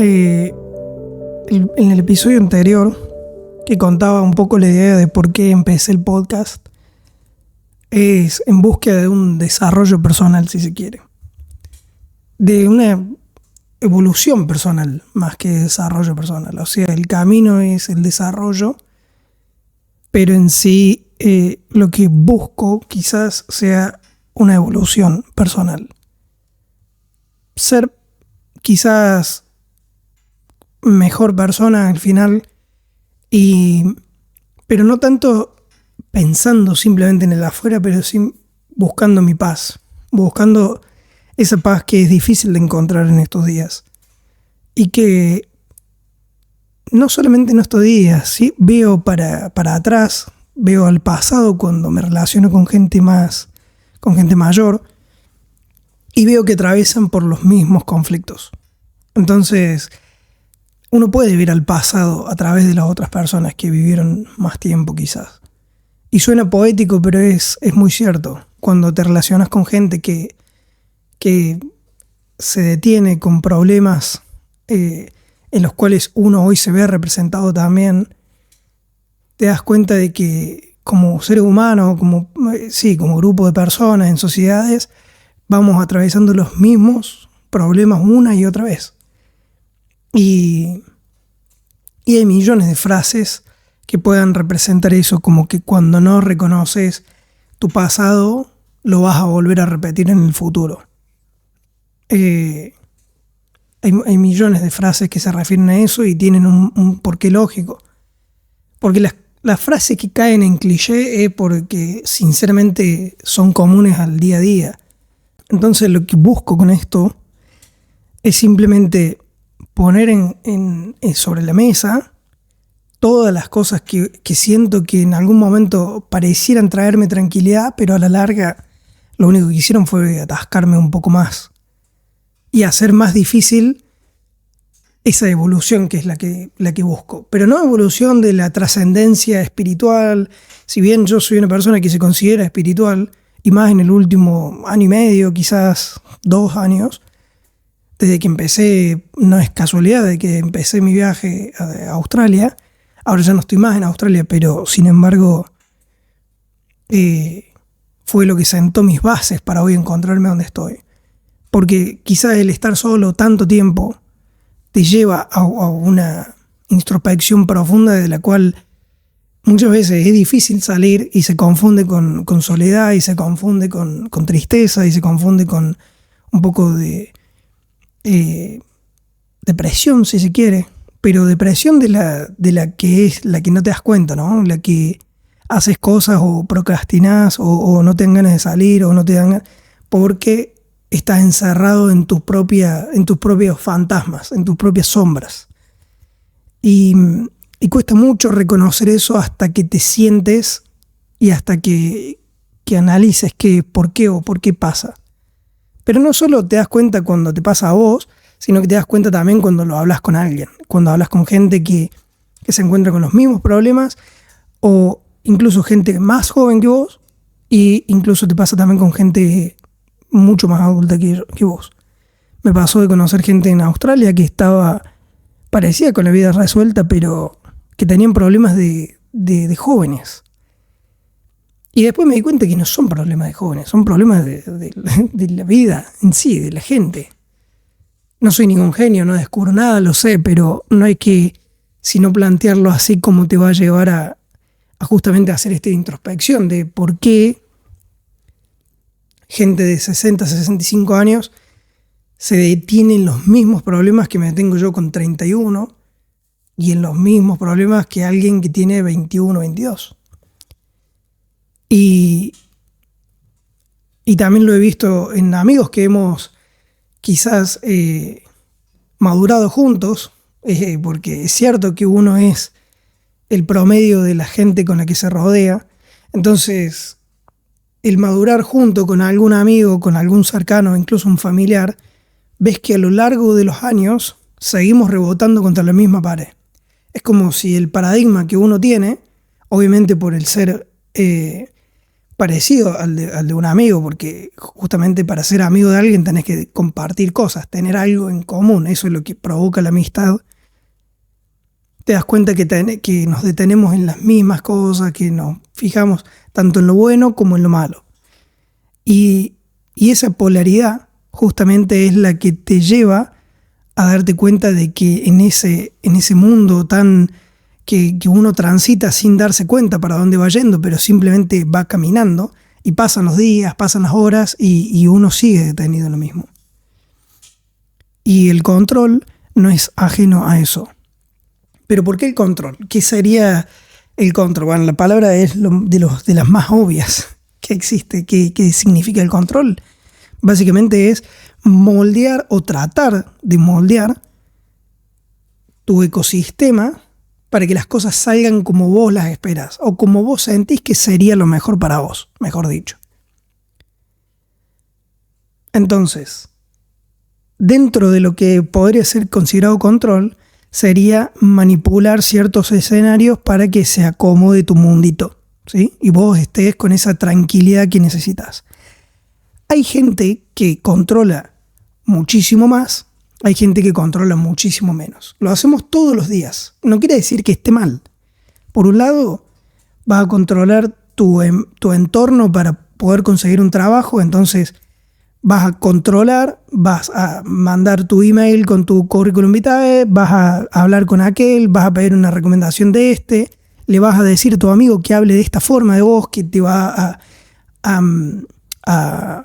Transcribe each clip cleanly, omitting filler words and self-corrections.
Eh, en el episodio anterior, que contaba un poco la idea de por qué empecé el podcast, es en búsqueda de un desarrollo personal, si se quiere. De una evolución personal, más que desarrollo personal. O sea, el camino es el desarrollo, pero en sí lo que busco quizás sea una evolución personal. Ser quizás mejor persona al final, pero no tanto pensando simplemente en el afuera, pero sí buscando mi paz, buscando esa paz que es difícil de encontrar en estos días. Y que no solamente en estos días, ¿sí? Veo para atrás, veo al pasado cuando me relaciono con gente mayor, y veo que atraviesan por los mismos conflictos. Entonces, uno puede ver al pasado a través de las otras personas que vivieron más tiempo quizás. Y suena poético, pero es muy cierto. Cuando te relacionas con gente que se detiene con problemas en los cuales uno hoy se ve representado también, te das cuenta de que como seres humanos, como grupo de personas en sociedades, vamos atravesando los mismos problemas una y otra vez. Y hay millones de frases que puedan representar eso, como que cuando no reconoces tu pasado, lo vas a volver a repetir en el futuro. Hay millones de frases que se refieren a eso y tienen un porqué lógico. Porque las frases que caen en cliché es porque sinceramente son comunes al día a día. Entonces lo que busco con esto es simplemente poner sobre la mesa todas las cosas que siento que en algún momento parecieran traerme tranquilidad, pero a la larga lo único que hicieron fue atascarme un poco más y hacer más difícil esa evolución que es la que busco. Pero no evolución de la trascendencia espiritual, si bien yo soy una persona que se considera espiritual, y más en el último año y medio, quizás 2 años, desde que empecé, no es casualidad, de que empecé mi viaje a Australia. Ahora ya no estoy más en Australia, pero sin embargo fue lo que sentó mis bases para hoy encontrarme donde estoy. Porque quizás el estar solo tanto tiempo te lleva a una introspección profunda de la cual muchas veces es difícil salir y se confunde con soledad y se confunde con tristeza y se confunde con un poco de depresión, si se quiere, pero depresión de la que es la que no te das cuenta, ¿no? La que haces cosas o procrastinás o no te dan ganas de salir o no te dan ganas porque estás encerrado en tus propios fantasmas, en tus propias sombras. Y cuesta mucho reconocer eso hasta que te sientes y hasta que analices por qué pasa. Pero no solo te das cuenta cuando te pasa a vos, sino que te das cuenta también cuando lo hablas con alguien, cuando hablas con gente que se encuentra con los mismos problemas o incluso gente más joven que vos, y incluso te pasa también con gente mucho más adulta que vos. Me pasó de conocer gente en Australia que parecía con la vida resuelta, pero que tenían problemas de jóvenes. Y después me di cuenta que no son problemas de jóvenes, son problemas de la vida en sí, de la gente. No soy ningún genio, no descubro nada, lo sé, pero no hay que sino plantearlo así como te va a llevar a justamente hacer esta introspección de por qué gente de 60, 65 años se detiene en los mismos problemas que me detengo yo con 31 y en los mismos problemas que alguien que tiene 21, 22. Y también lo he visto en amigos que hemos quizás madurado juntos, porque es cierto que uno es el promedio de la gente con la que se rodea. Entonces, el madurar junto con algún amigo, con algún cercano, incluso un familiar, ves que a lo largo de los años seguimos rebotando contra la misma pared. Es como si el paradigma que uno tiene, obviamente por el ser parecido al de un amigo, porque justamente para ser amigo de alguien tenés que compartir cosas, tener algo en común, eso es lo que provoca la amistad. Te das cuenta que nos detenemos en las mismas cosas, que nos fijamos tanto en lo bueno como en lo malo. Y esa polaridad justamente es la que te lleva a darte cuenta de que en ese mundo tan que uno transita sin darse cuenta para dónde va yendo, pero simplemente va caminando, y pasan los días, pasan las horas, y uno sigue detenido en lo mismo. Y el control no es ajeno a eso. ¿Pero por qué el control? ¿Qué sería el control? Bueno, la palabra es de las más obvias que existe. ¿Qué significa el control? Básicamente es moldear o tratar de moldear tu ecosistema para que las cosas salgan como vos las esperás o como vos sentís que sería lo mejor para vos, mejor dicho. Entonces, dentro de lo que podría ser considerado control, sería manipular ciertos escenarios para que se acomode tu mundito, ¿sí? Y vos estés con esa tranquilidad que necesitas. Hay gente que controla muchísimo más, hay gente que controla muchísimo menos. Lo hacemos todos los días. No quiere decir que esté mal. Por un lado, vas a controlar tu entorno para poder conseguir un trabajo, entonces vas a controlar, vas a mandar tu email con tu currículum vitae, vas a hablar con aquel, vas a pedir una recomendación de este, le vas a decir a tu amigo que hable de esta forma de vos, que te va a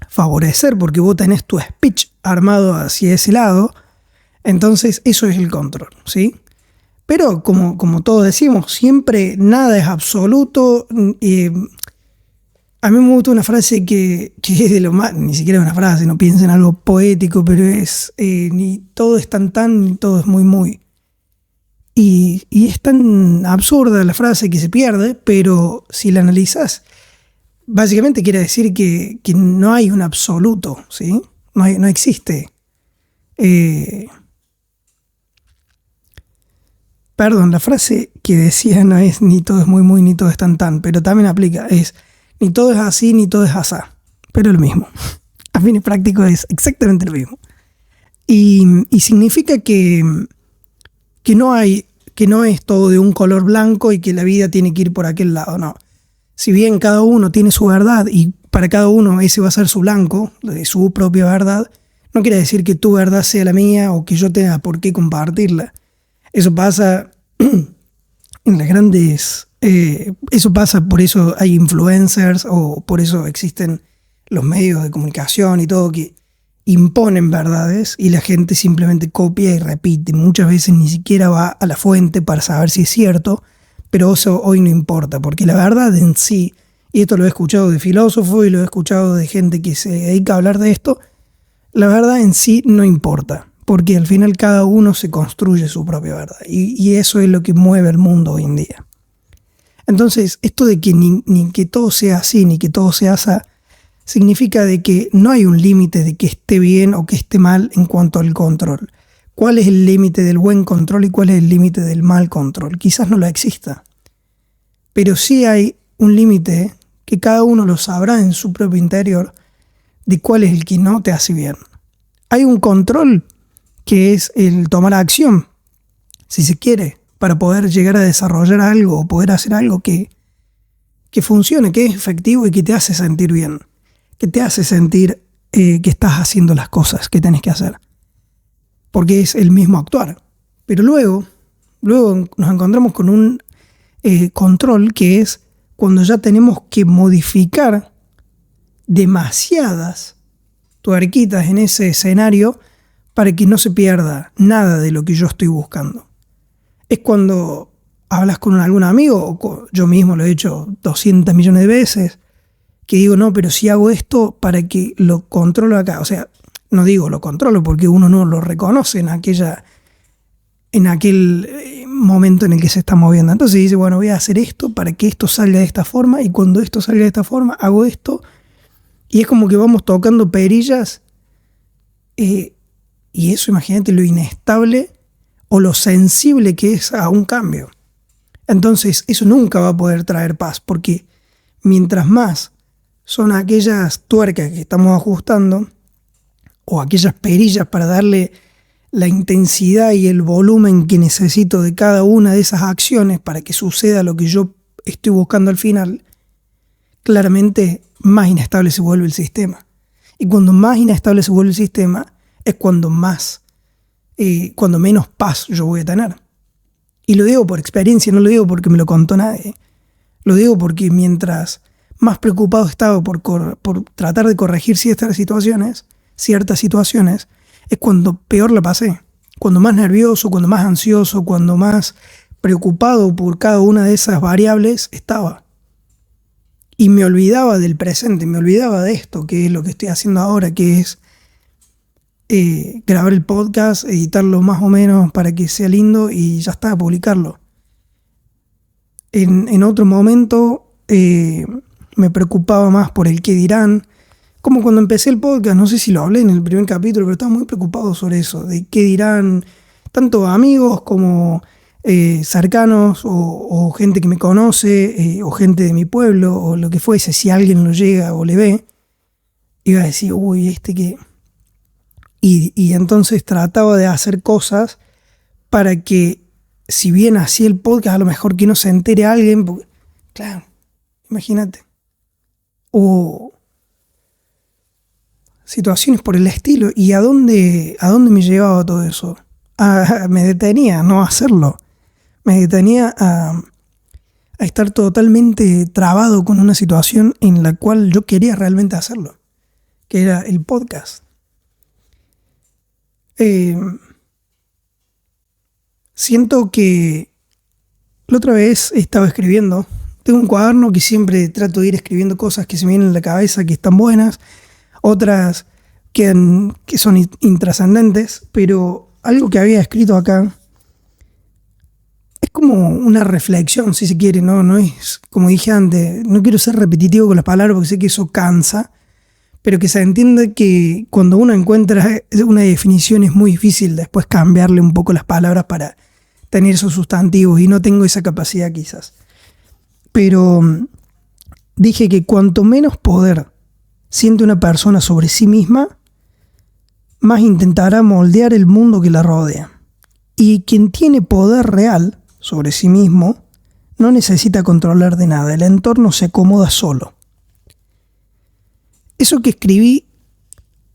favorecer porque vos tenés tu speech armado hacia ese lado. Entonces eso es el control, ¿sí? Pero como todos decimos, siempre nada es absoluto. A mí me gusta una frase que es de lo más, ni siquiera es una frase, no piensen en algo poético, pero es ni todo es tan, ni todo es muy. Y es tan absurda la frase que se pierde, pero si la analizás, básicamente quiere decir que no hay un absoluto, ¿sí? No existe. Perdón, la frase que decía no es ni todo es muy, ni todo es tan, pero también aplica, es ni todo es así, ni todo es asá, pero lo mismo. A fines prácticos es exactamente lo mismo. Y significa que no es todo de un color blanco y que la vida tiene que ir por aquel lado, no. Si bien cada uno tiene su verdad y para cada uno ese va a ser su blanco, de su propia verdad, no quiere decir que tu verdad sea la mía o que yo tenga por qué compartirla. Eso pasa en las grandes... eso pasa, por eso hay influencers o por eso existen los medios de comunicación y todo que imponen verdades y la gente simplemente copia y repite. Muchas veces ni siquiera va a la fuente para saber si es cierto, pero eso hoy no importa, porque la verdad en sí, y esto lo he escuchado de filósofos y lo he escuchado de gente que se dedica a hablar de esto, la verdad en sí no importa, porque al final cada uno se construye su propia verdad y eso es lo que mueve el mundo hoy en día. Entonces, esto de que ni que todo sea así, ni que todo sea así, significa de que no hay un límite de que esté bien o que esté mal en cuanto al control. ¿Cuál es el límite del buen control y cuál es el límite del mal control? Quizás no lo exista. Pero sí hay un límite que cada uno lo sabrá en su propio interior de cuál es el que no te hace bien. Hay un control que es el tomar acción, si se quiere, para poder llegar a desarrollar algo o poder hacer algo que funcione, que es efectivo y que te hace sentir bien, que te hace sentir que estás haciendo las cosas que tenés que hacer, porque es el mismo actuar. Pero luego nos encontramos con un control que es cuando ya tenemos que modificar demasiadas tuerquitas en ese escenario para que no se pierda nada de lo que yo estoy buscando. Es cuando hablas con algún amigo, o yo mismo lo he hecho 200 millones de veces, que digo, no, pero si hago esto para que lo controlo acá. O sea, no digo lo controlo porque uno no lo reconoce en aquel momento en el que se está moviendo. Entonces dice, bueno, voy a hacer esto para que esto salga de esta forma, y cuando esto salga de esta forma, hago esto. Y es como que vamos tocando perillas, y eso, imagínate lo inestable o lo sensible que es a un cambio. Entonces eso nunca va a poder traer paz, porque mientras más son aquellas tuercas que estamos ajustando o aquellas perillas para darle la intensidad y el volumen que necesito de cada una de esas acciones para que suceda lo que yo estoy buscando al final, claramente más inestable se vuelve el sistema. Y cuando más inestable se vuelve el sistema es cuando menos paz yo voy a tener. Y lo digo por experiencia, no lo digo porque me lo contó nadie. Lo digo porque mientras más preocupado estaba por tratar de corregir ciertas situaciones, es cuando peor la pasé. Cuando más nervioso, cuando más ansioso, cuando más preocupado por cada una de esas variables estaba. Y me olvidaba del presente, me olvidaba de esto, que es lo que estoy haciendo ahora, que es grabar el podcast, editarlo más o menos para que sea lindo y ya está, publicarlo. En otro momento me preocupaba más por el qué dirán, como cuando empecé el podcast, no sé si lo hablé en el primer capítulo, pero estaba muy preocupado sobre eso, de qué dirán tanto amigos como cercanos o gente que me conoce o gente de mi pueblo o lo que fuese. Si alguien lo llega o le ve, iba a decir, uy, ¿qué? Y entonces trataba de hacer cosas para que, si bien hacía el podcast, a lo mejor que no se entere a alguien, porque, claro, imagínate. O situaciones por el estilo. ¿Y a dónde me llevaba todo eso? Me detenía a no hacerlo. Me detenía a estar totalmente trabado con una situación en la cual yo quería realmente hacerlo, que era el podcast. Siento que la otra vez estaba escribiendo. Tengo un cuaderno que siempre trato de ir escribiendo cosas que se me vienen en la cabeza, que están buenas, otras que son intrascendentes, pero algo que había escrito acá es como una reflexión, si se quiere, no es, como dije antes, no quiero ser repetitivo con las palabras porque sé que eso cansa, pero que se entiende que cuando uno encuentra una definición es muy difícil después cambiarle un poco las palabras para tener esos sustantivos, y no tengo esa capacidad quizás. Pero dije que cuanto menos poder siente una persona sobre sí misma, más intentará moldear el mundo que la rodea. Y quien tiene poder real sobre sí mismo no necesita controlar de nada, el entorno se acomoda solo. Eso que escribí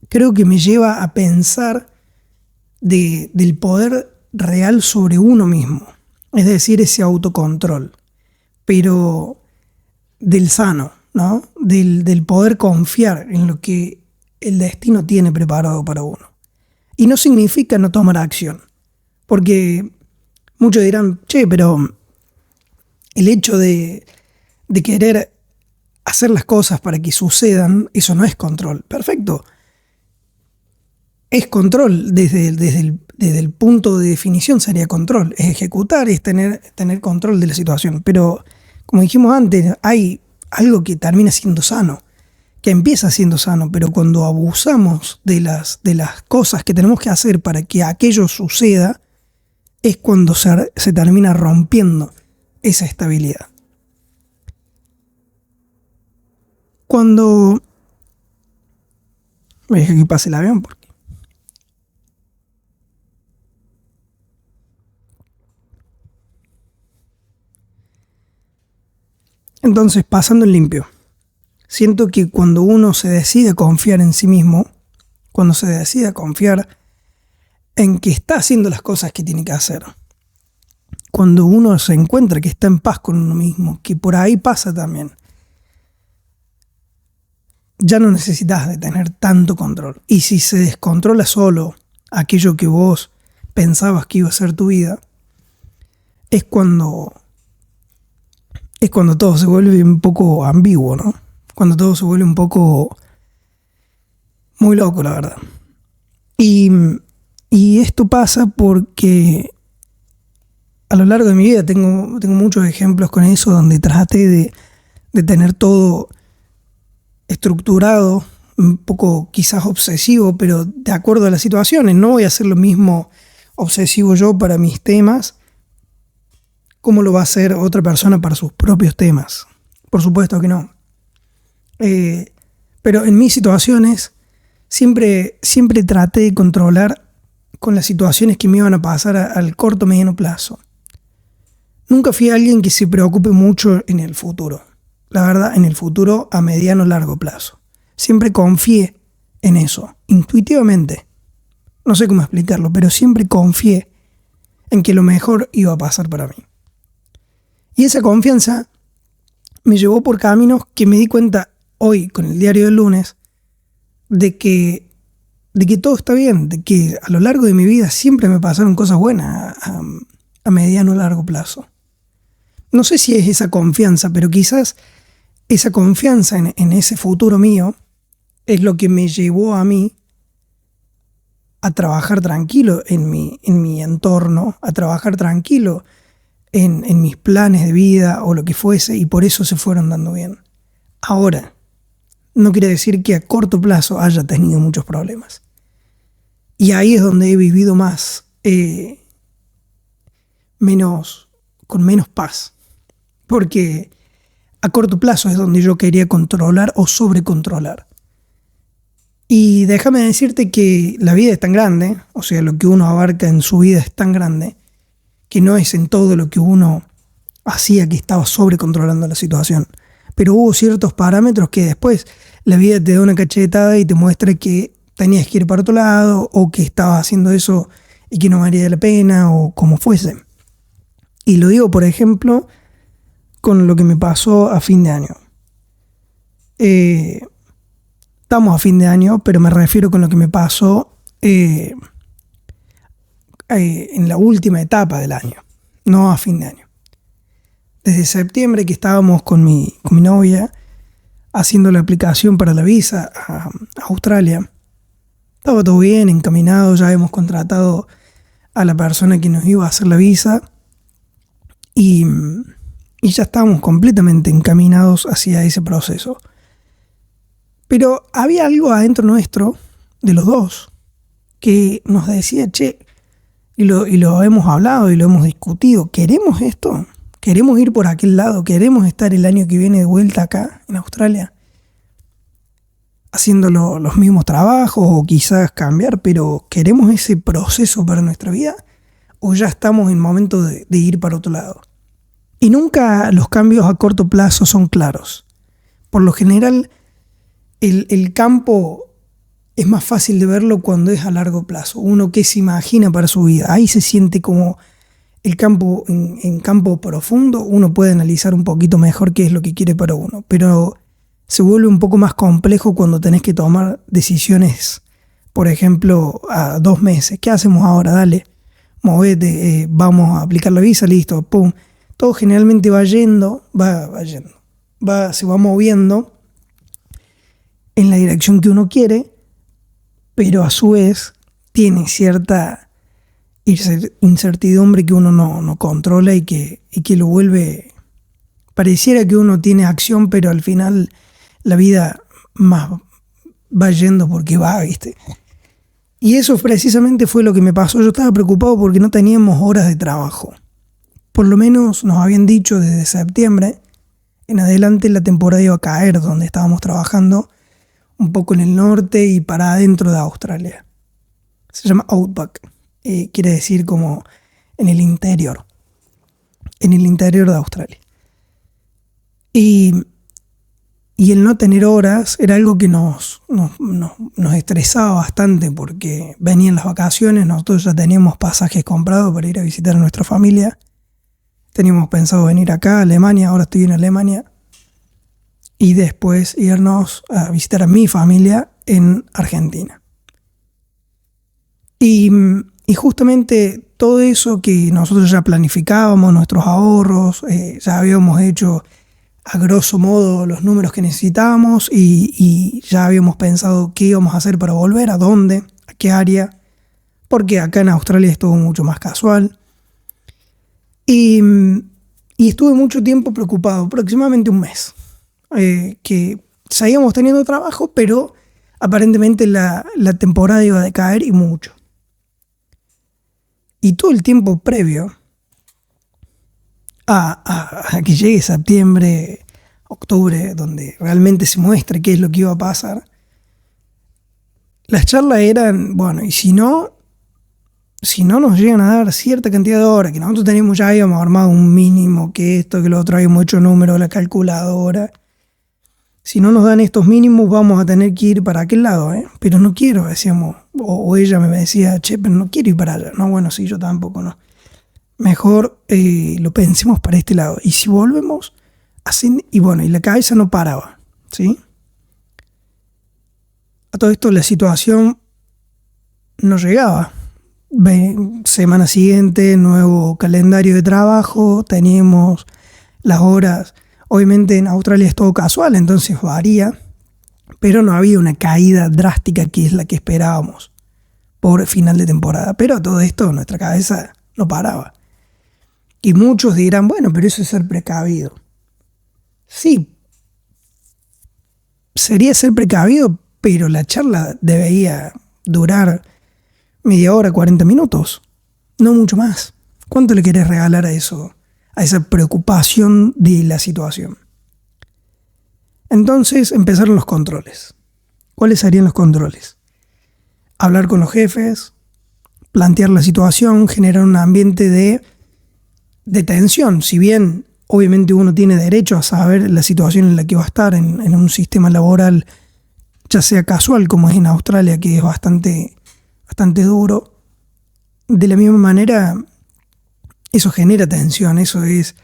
creo que me lleva a pensar del poder real sobre uno mismo, es decir, ese autocontrol, pero del sano, ¿no? Del poder confiar en lo que el destino tiene preparado para uno. Y no significa no tomar acción, porque muchos dirán, che, pero el hecho de querer hacer las cosas para que sucedan, eso no es control. Perfecto. Es control, desde el punto de definición sería control. Es ejecutar, es tener control de la situación. Pero, como dijimos antes, hay algo que termina siendo sano, que empieza siendo sano, pero cuando abusamos de las cosas que tenemos que hacer para que aquello suceda, es cuando se termina rompiendo esa estabilidad. Cuando... Voy a dejar que pase el avión porque... Entonces, pasando en limpio, siento que cuando uno se decide confiar en sí mismo, cuando se decide confiar en que está haciendo las cosas que tiene que hacer, cuando uno se encuentra que está en paz con uno mismo, que por ahí pasa también, ya no necesitas de tener tanto control. Y si se descontrola solo aquello que vos pensabas que iba a ser tu vida, es cuando todo se vuelve un poco ambiguo, ¿no? Cuando todo se vuelve un poco muy loco, la verdad. Y esto pasa porque a lo largo de mi vida tengo muchos ejemplos con eso, donde traté de tener todo estructurado, un poco quizás obsesivo, pero de acuerdo a las situaciones. No voy a hacer lo mismo obsesivo yo para mis temas como lo va a hacer otra persona para sus propios temas. Por supuesto que no. Pero en mis situaciones siempre traté de controlar con las situaciones que me iban a pasar al corto o mediano plazo. Nunca fui alguien que se preocupe mucho en el futuro. La verdad, en el futuro a mediano o largo plazo. Siempre confié en eso, intuitivamente. No sé cómo explicarlo, pero siempre confié en que lo mejor iba a pasar para mí. Y esa confianza me llevó por caminos que me di cuenta hoy con el diario del lunes de que todo está bien, de que a lo largo de mi vida siempre me pasaron cosas buenas a mediano o largo plazo. No sé si es esa confianza, pero quizás esa confianza en ese futuro mío es lo que me llevó a mí a trabajar tranquilo en mi entorno, a trabajar tranquilo en mis planes de vida o lo que fuese, y por eso se fueron dando bien. Ahora, no quiere decir que a corto plazo haya tenido muchos problemas. Y ahí es donde he vivido más, con menos paz. Porque a corto plazo es donde yo quería controlar o sobrecontrolar. Y déjame decirte que la vida es tan grande, o sea, lo que uno abarca en su vida es tan grande, que no es en todo lo que uno hacía que estaba sobrecontrolando la situación. Pero hubo ciertos parámetros que después la vida te da una cachetada y te muestra que tenías que ir para otro lado, o que estabas haciendo eso y que no valía la pena, o como fuese. Y lo digo, por ejemplo, con lo que me pasó a fin de año. Estamos a fin de año, pero me refiero con lo que me pasó en la última etapa del año, no a fin de año. Desde septiembre, que estábamos con mi novia haciendo la aplicación para la visa a Australia, estaba todo bien, encaminado, ya hemos contratado a la persona que nos iba a hacer la visa y ya estábamos completamente encaminados hacia ese proceso. Pero había algo adentro nuestro, de los dos, que nos decía, che, y lo hemos hablado y lo hemos discutido, ¿queremos esto? ¿Queremos ir por aquel lado? ¿Queremos estar el año que viene de vuelta acá, en Australia? Haciendo los mismos trabajos o quizás cambiar, pero ¿queremos ese proceso para nuestra vida? ¿O ya estamos en momento de ir para otro lado? Y nunca los cambios a corto plazo son claros. Por lo general, el campo es más fácil de verlo cuando es a largo plazo. Uno que se imagina para su vida. Ahí se siente como el campo, en campo profundo, uno puede analizar un poquito mejor qué es lo que quiere para uno. Pero se vuelve un poco más complejo cuando tenés que tomar decisiones, por ejemplo, a 2 meses. ¿Qué hacemos ahora? Dale, movete, vamos a aplicar la visa, listo, pum. Todo generalmente se va moviendo en la dirección que uno quiere, pero a su vez tiene cierta incertidumbre que uno no controla y que lo vuelve, pareciera que uno tiene acción, pero al final la vida más va yendo porque va, ¿viste? Y eso precisamente fue lo que me pasó. Yo estaba preocupado porque no teníamos horas de trabajo. Por lo menos nos habían dicho desde septiembre en adelante la temporada iba a caer donde estábamos trabajando, un poco en el norte y para adentro de Australia. Se llama Outback, quiere decir como en el interior de Australia. Y el no tener horas era algo que nos estresaba bastante porque venían las vacaciones, nosotros ya teníamos pasajes comprados para ir a visitar a nuestra familia. Teníamos pensado venir acá a Alemania, ahora estoy en Alemania, y después irnos a visitar a mi familia en Argentina. Y justamente todo eso que nosotros ya planificábamos, nuestros ahorros, ya habíamos hecho a grosso modo los números que necesitábamos y ya habíamos pensado qué íbamos a hacer para volver, a dónde, a qué área, porque acá en Australia es todo mucho más casual. Y estuve mucho tiempo preocupado, aproximadamente un mes, que seguíamos teniendo trabajo, pero aparentemente la temporada iba a decaer y mucho. Y todo el tiempo previo a que llegue septiembre, octubre, donde realmente se muestre qué es lo que iba a pasar, las charlas eran, bueno, y si no nos llegan a dar cierta cantidad de horas, que nosotros teníamos, ya habíamos armado un mínimo, que esto, que lo otro, habíamos hecho números, la calculadora. Si no nos dan estos mínimos, vamos a tener que ir para aquel lado, ¿eh? Pero no quiero, decíamos, o ella me decía, che, pero no quiero ir para allá. No, bueno, sí, yo tampoco, no. Mejor lo pensemos para este lado. Y si volvemos, así, y bueno, y la cabeza no paraba, ¿sí? A todo esto la situación no llegaba. Semana siguiente, nuevo calendario de trabajo, teníamos las horas. Obviamente en Australia es todo casual, entonces varía, pero no había una caída drástica que es la que esperábamos por final de temporada. Pero a todo esto nuestra cabeza no paraba. Y muchos dirán, bueno, pero eso es ser precavido. Sí, sería ser precavido, pero la charla debería durar media hora, 40 minutos, no mucho más. ¿Cuánto le querés regalar a eso, a esa preocupación de la situación? Entonces empezaron los controles. ¿Cuáles serían los controles? Hablar con los jefes, plantear la situación, generar un ambiente de tensión. Si bien obviamente uno tiene derecho a saber la situación en la que va a estar en un sistema laboral, ya sea casual como es en Australia, que es bastante duro, de la misma manera eso genera tensión, eso es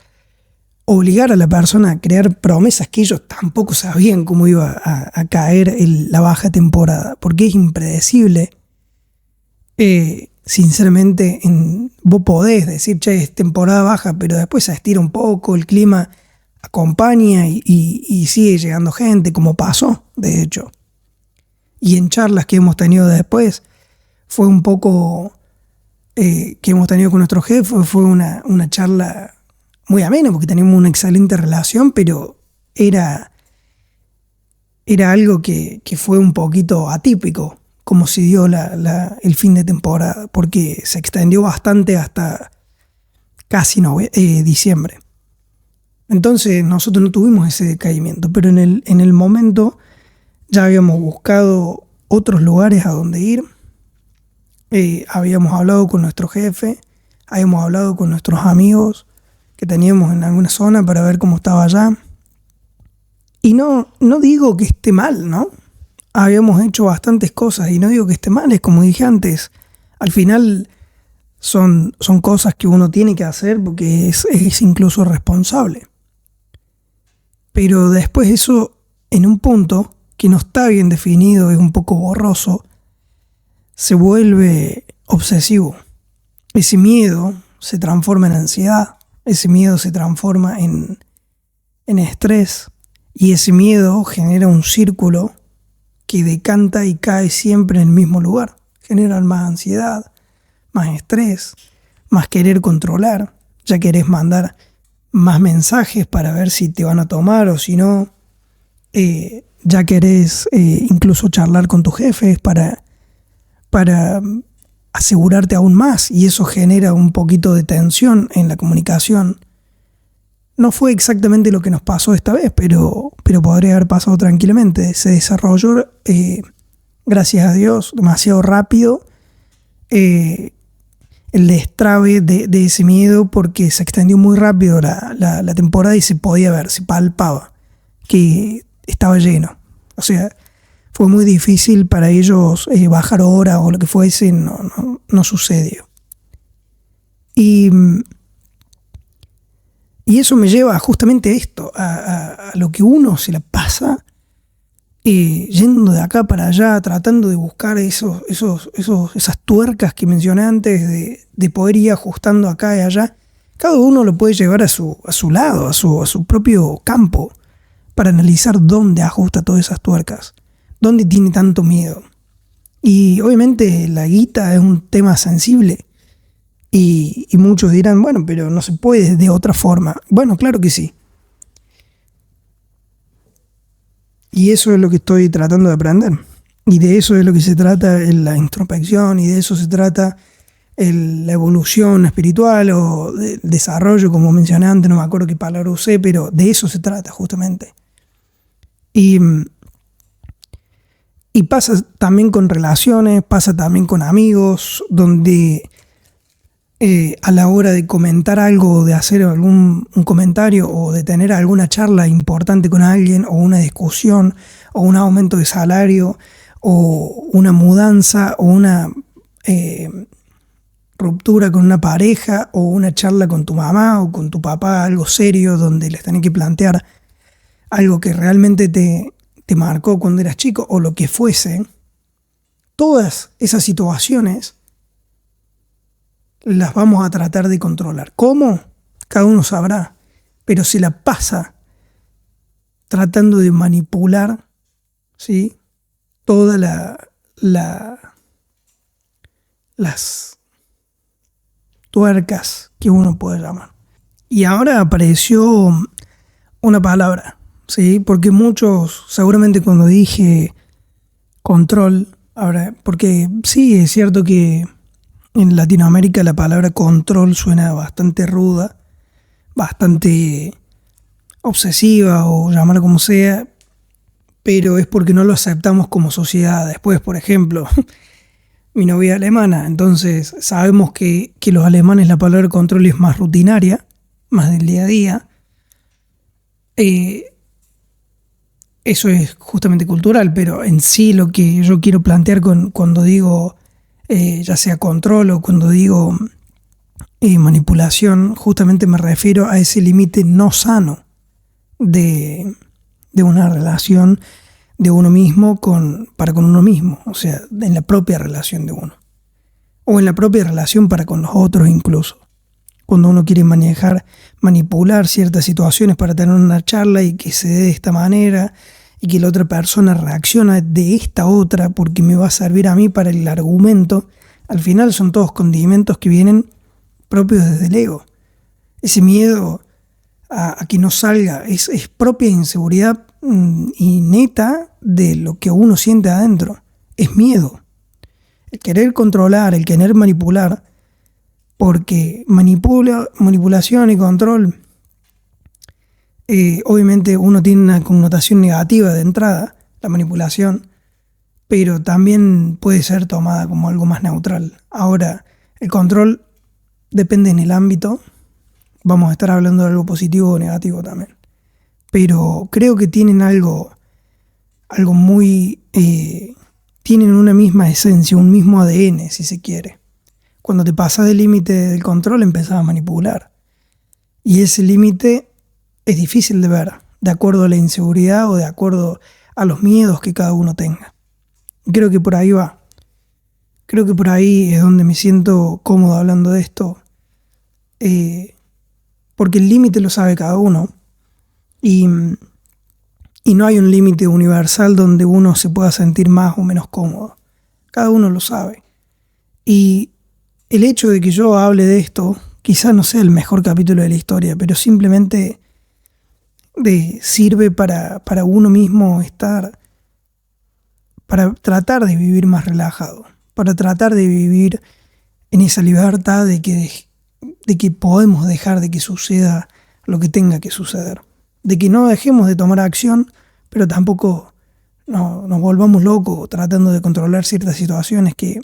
obligar a la persona a crear promesas que ellos tampoco sabían cómo iba a caer la baja temporada, porque es impredecible. Sinceramente, vos podés decir, che, es temporada baja, pero después se estira un poco, el clima acompaña y sigue llegando gente, como pasó, de hecho. Y en charlas que hemos tenido después, fue un poco que hemos tenido con nuestro jefe, fue una charla muy amena, porque teníamos una excelente relación, pero era algo que fue un poquito atípico, como se dio el fin de temporada, porque se extendió bastante hasta casi diciembre. Entonces nosotros no tuvimos ese decaimiento, pero en el momento ya habíamos buscado otros lugares a donde ir. Habíamos hablado con nuestro jefe, habíamos hablado con nuestros amigos que teníamos en alguna zona para ver cómo estaba allá. Y no digo que esté mal, ¿no? Habíamos hecho bastantes cosas y no digo que esté mal, es como dije antes, al final son cosas que uno tiene que hacer porque es incluso responsable. Pero después eso, en un punto que no está bien definido, es un poco borroso, se vuelve obsesivo. Ese miedo se transforma en ansiedad, ese miedo se transforma en estrés, y ese miedo genera un círculo que decanta y cae siempre en el mismo lugar. Genera más ansiedad, más estrés, más querer controlar. Ya querés mandar más mensajes para ver si te van a tomar o si no. Ya querés incluso charlar con tus jefes para asegurarte aún más, y eso genera un poquito de tensión en la comunicación. No fue exactamente lo que nos pasó esta vez, pero podría haber pasado tranquilamente. Se desarrolló, gracias a Dios, demasiado rápido el destrabe de ese miedo, porque se extendió muy rápido la temporada y se podía ver, se palpaba que estaba lleno. O sea, fue muy difícil para ellos bajar horas o lo que fuese, no sucedió. Y eso me lleva justamente a esto, a lo que uno se la pasa yendo de acá para allá, tratando de buscar esas tuercas que mencioné antes, de poder ir ajustando acá y allá. Cada uno lo puede llevar a su lado, a su propio campo, para analizar dónde ajusta todas esas tuercas, dónde tiene tanto miedo. Y obviamente la guita es un tema sensible. Y muchos dirán, bueno, pero no se puede de otra forma. Bueno, claro que sí. Y eso es lo que estoy tratando de aprender. Y de eso es lo que se trata en la introspección, y de eso se trata la evolución espiritual o desarrollo, como mencioné antes, no me acuerdo qué palabra usé, pero de eso se trata justamente. Y, y pasa también con relaciones, pasa también con amigos, donde a la hora de comentar algo, de hacer un comentario o de tener alguna charla importante con alguien o una discusión o un aumento de salario o una mudanza o una ruptura con una pareja o una charla con tu mamá o con tu papá, algo serio donde les tenés que plantear algo que realmente te marcó cuando eras chico o lo que fuese, todas esas situaciones las vamos a tratar de controlar. ¿Cómo? Cada uno sabrá, pero se la pasa tratando de manipular, ¿sí?, todas las tuercas que uno puede llamar. Y ahora apareció una palabra, ¿sí? Porque muchos, seguramente cuando dije control, ahora, porque sí, es cierto que en Latinoamérica la palabra control suena bastante ruda, bastante obsesiva o llamarla como sea, pero es porque no lo aceptamos como sociedad. Después, por ejemplo, mi novia es alemana, entonces sabemos que los alemanes la palabra control es más rutinaria, más del día a día. Eso es justamente cultural, pero en sí lo que yo quiero plantear cuando digo ya sea control o cuando digo manipulación, justamente me refiero a ese límite no sano de una relación de uno mismo para con uno mismo, o sea, en la propia relación de uno, o en la propia relación para con los otros incluso. Cuando uno quiere manipular ciertas situaciones para tener una charla y que se dé de esta manera y que la otra persona reacciona de esta otra porque me va a servir a mí para el argumento, al final son todos condimentos que vienen propios desde el ego. Ese miedo a que no salga es propia inseguridad y neta de lo que uno siente adentro. Es miedo. El querer controlar, el querer manipular, porque manipulación y control, obviamente uno tiene una connotación negativa de entrada, la manipulación, pero también puede ser tomada como algo más neutral. Ahora, el control depende en el ámbito, vamos a estar hablando de algo positivo o negativo también, pero creo que tienen algo muy, tienen una misma esencia, un mismo ADN si se quiere. Cuando te pasas del límite del control empezás a manipular, y ese límite es difícil de ver, de acuerdo a la inseguridad o de acuerdo a los miedos que cada uno tenga. Creo que por ahí va. Creo que por ahí es donde me siento cómodo hablando de esto. Porque el límite lo sabe cada uno. Y no hay un límite universal donde uno se pueda sentir más o menos cómodo. Cada uno lo sabe. Y el hecho de que yo hable de esto, quizás no sea el mejor capítulo de la historia, pero simplemente sirve para uno mismo estar, para tratar de vivir más relajado, para tratar de vivir en esa libertad de que podemos dejar de que suceda lo que tenga que suceder, de que no dejemos de tomar acción, pero tampoco nos volvamos locos tratando de controlar ciertas situaciones que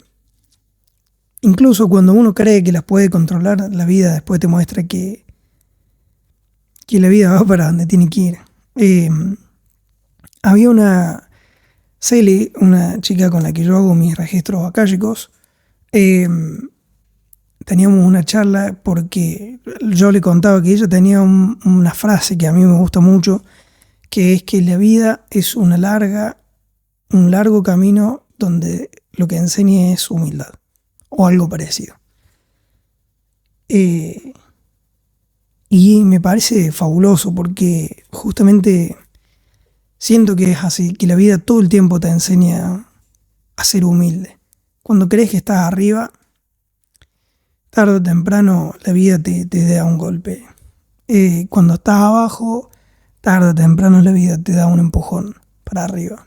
incluso cuando uno cree que las puede controlar, la vida después te muestra que la vida va para donde tiene que ir. Había Celi, una chica con la que yo hago mis registros akáshicos, teníamos una charla porque yo le contaba que ella tenía una frase que a mí me gusta mucho, que es que la vida es un largo camino donde lo que enseña es humildad, o algo parecido. Y me parece fabuloso porque justamente siento que es así, que la vida todo el tiempo te enseña a ser humilde. Cuando crees que estás arriba, tarde o temprano la vida te da un golpe. Cuando estás abajo, tarde o temprano la vida te da un empujón para arriba.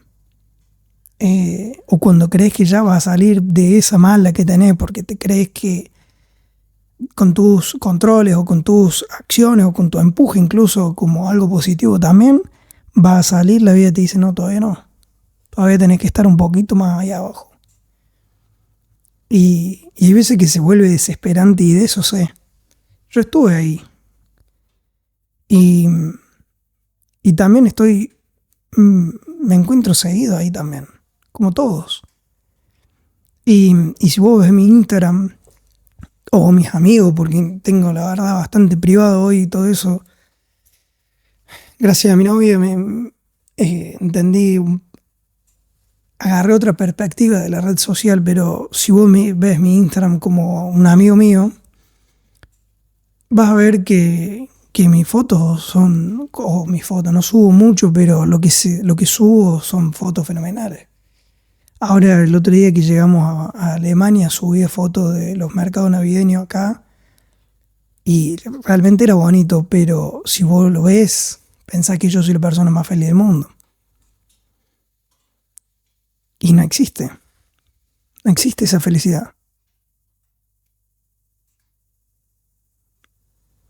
O cuando crees que ya vas a salir de esa mala que tenés porque te crees que con tus controles o con tus acciones o con tu empuje incluso como algo positivo también, va a salir, la vida te dice, no, todavía no. Todavía tenés que estar un poquito más allá abajo. Y hay veces que se vuelve desesperante y de eso sé. Yo estuve ahí. Y, y también me encuentro seguido ahí también, como todos. Y si vos ves mi Instagram o mis amigos, porque tengo la verdad bastante privado hoy y todo eso, gracias a mi novia entendí, agarré otra perspectiva de la red social, pero si vos ves mi Instagram como un amigo mío, vas a ver que mis fotos mis fotos, no subo mucho, pero lo que subo son fotos fenomenales. Ahora, el otro día que llegamos a Alemania, subí fotos de los mercados navideños acá y realmente era bonito, pero si vos lo ves, pensás que yo soy la persona más feliz del mundo. Y no existe. No existe esa felicidad.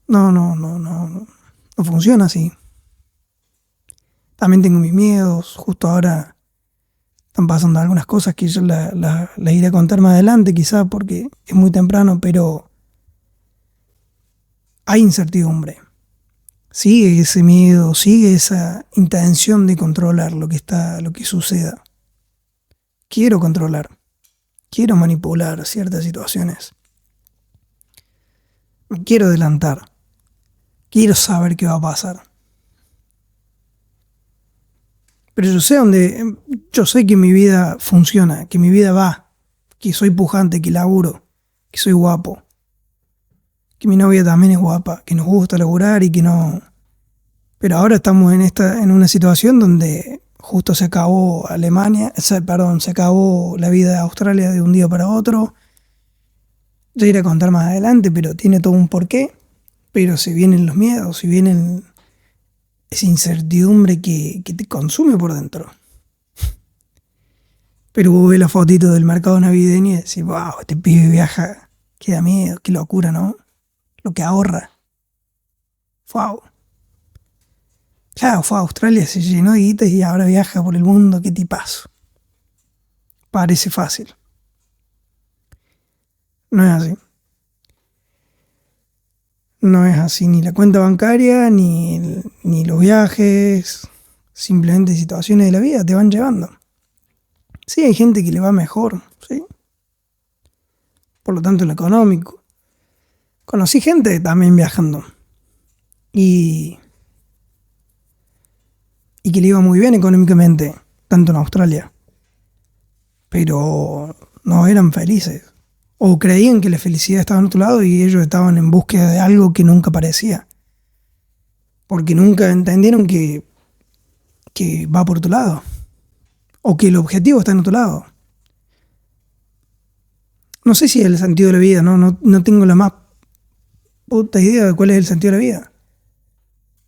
No, no, no, no, no. No funciona así. También tengo mis miedos. Justo ahora están pasando algunas cosas que yo las iré a contar más adelante, quizá porque es muy temprano, pero hay incertidumbre. Sigue ese miedo, sigue esa intención de controlar lo que suceda. Quiero controlar, quiero manipular ciertas situaciones. Me quiero adelantar, quiero saber qué va a pasar. Pero yo sé que mi vida funciona, que mi vida va, que soy pujante, que laburo, que soy guapo, que mi novia también es guapa, que nos gusta laburar y que no. Pero ahora estamos en una situación donde justo se acabó se acabó la vida de Australia de un día para otro. Ya iré a contar más adelante, pero tiene todo un porqué. Pero se vienen los miedos, se vienen esa incertidumbre que te consume por dentro. Pero vos ves la fotito del mercado navideño y decís, wow, este pibe viaja, qué da miedo, qué locura, ¿no? Lo que ahorra. Wow. Claro, fue a Australia, se llenó de guitas y ahora viaja por el mundo, qué tipazo. Parece fácil. No es así. No es así ni la cuenta bancaria, ni los viajes. Simplemente situaciones de la vida te van llevando. Sí, hay gente que le va mejor, ¿sí? Por lo tanto, en lo económico. Conocí gente también viajando. Y que le iba muy bien económicamente, tanto en Australia. Pero no eran felices. O creían que la felicidad estaba en otro lado y ellos estaban en búsqueda de algo que nunca parecía. Porque nunca entendieron que va por otro lado. O que el objetivo está en otro lado. No sé si es el sentido de la vida, no tengo la más puta idea de cuál es el sentido de la vida.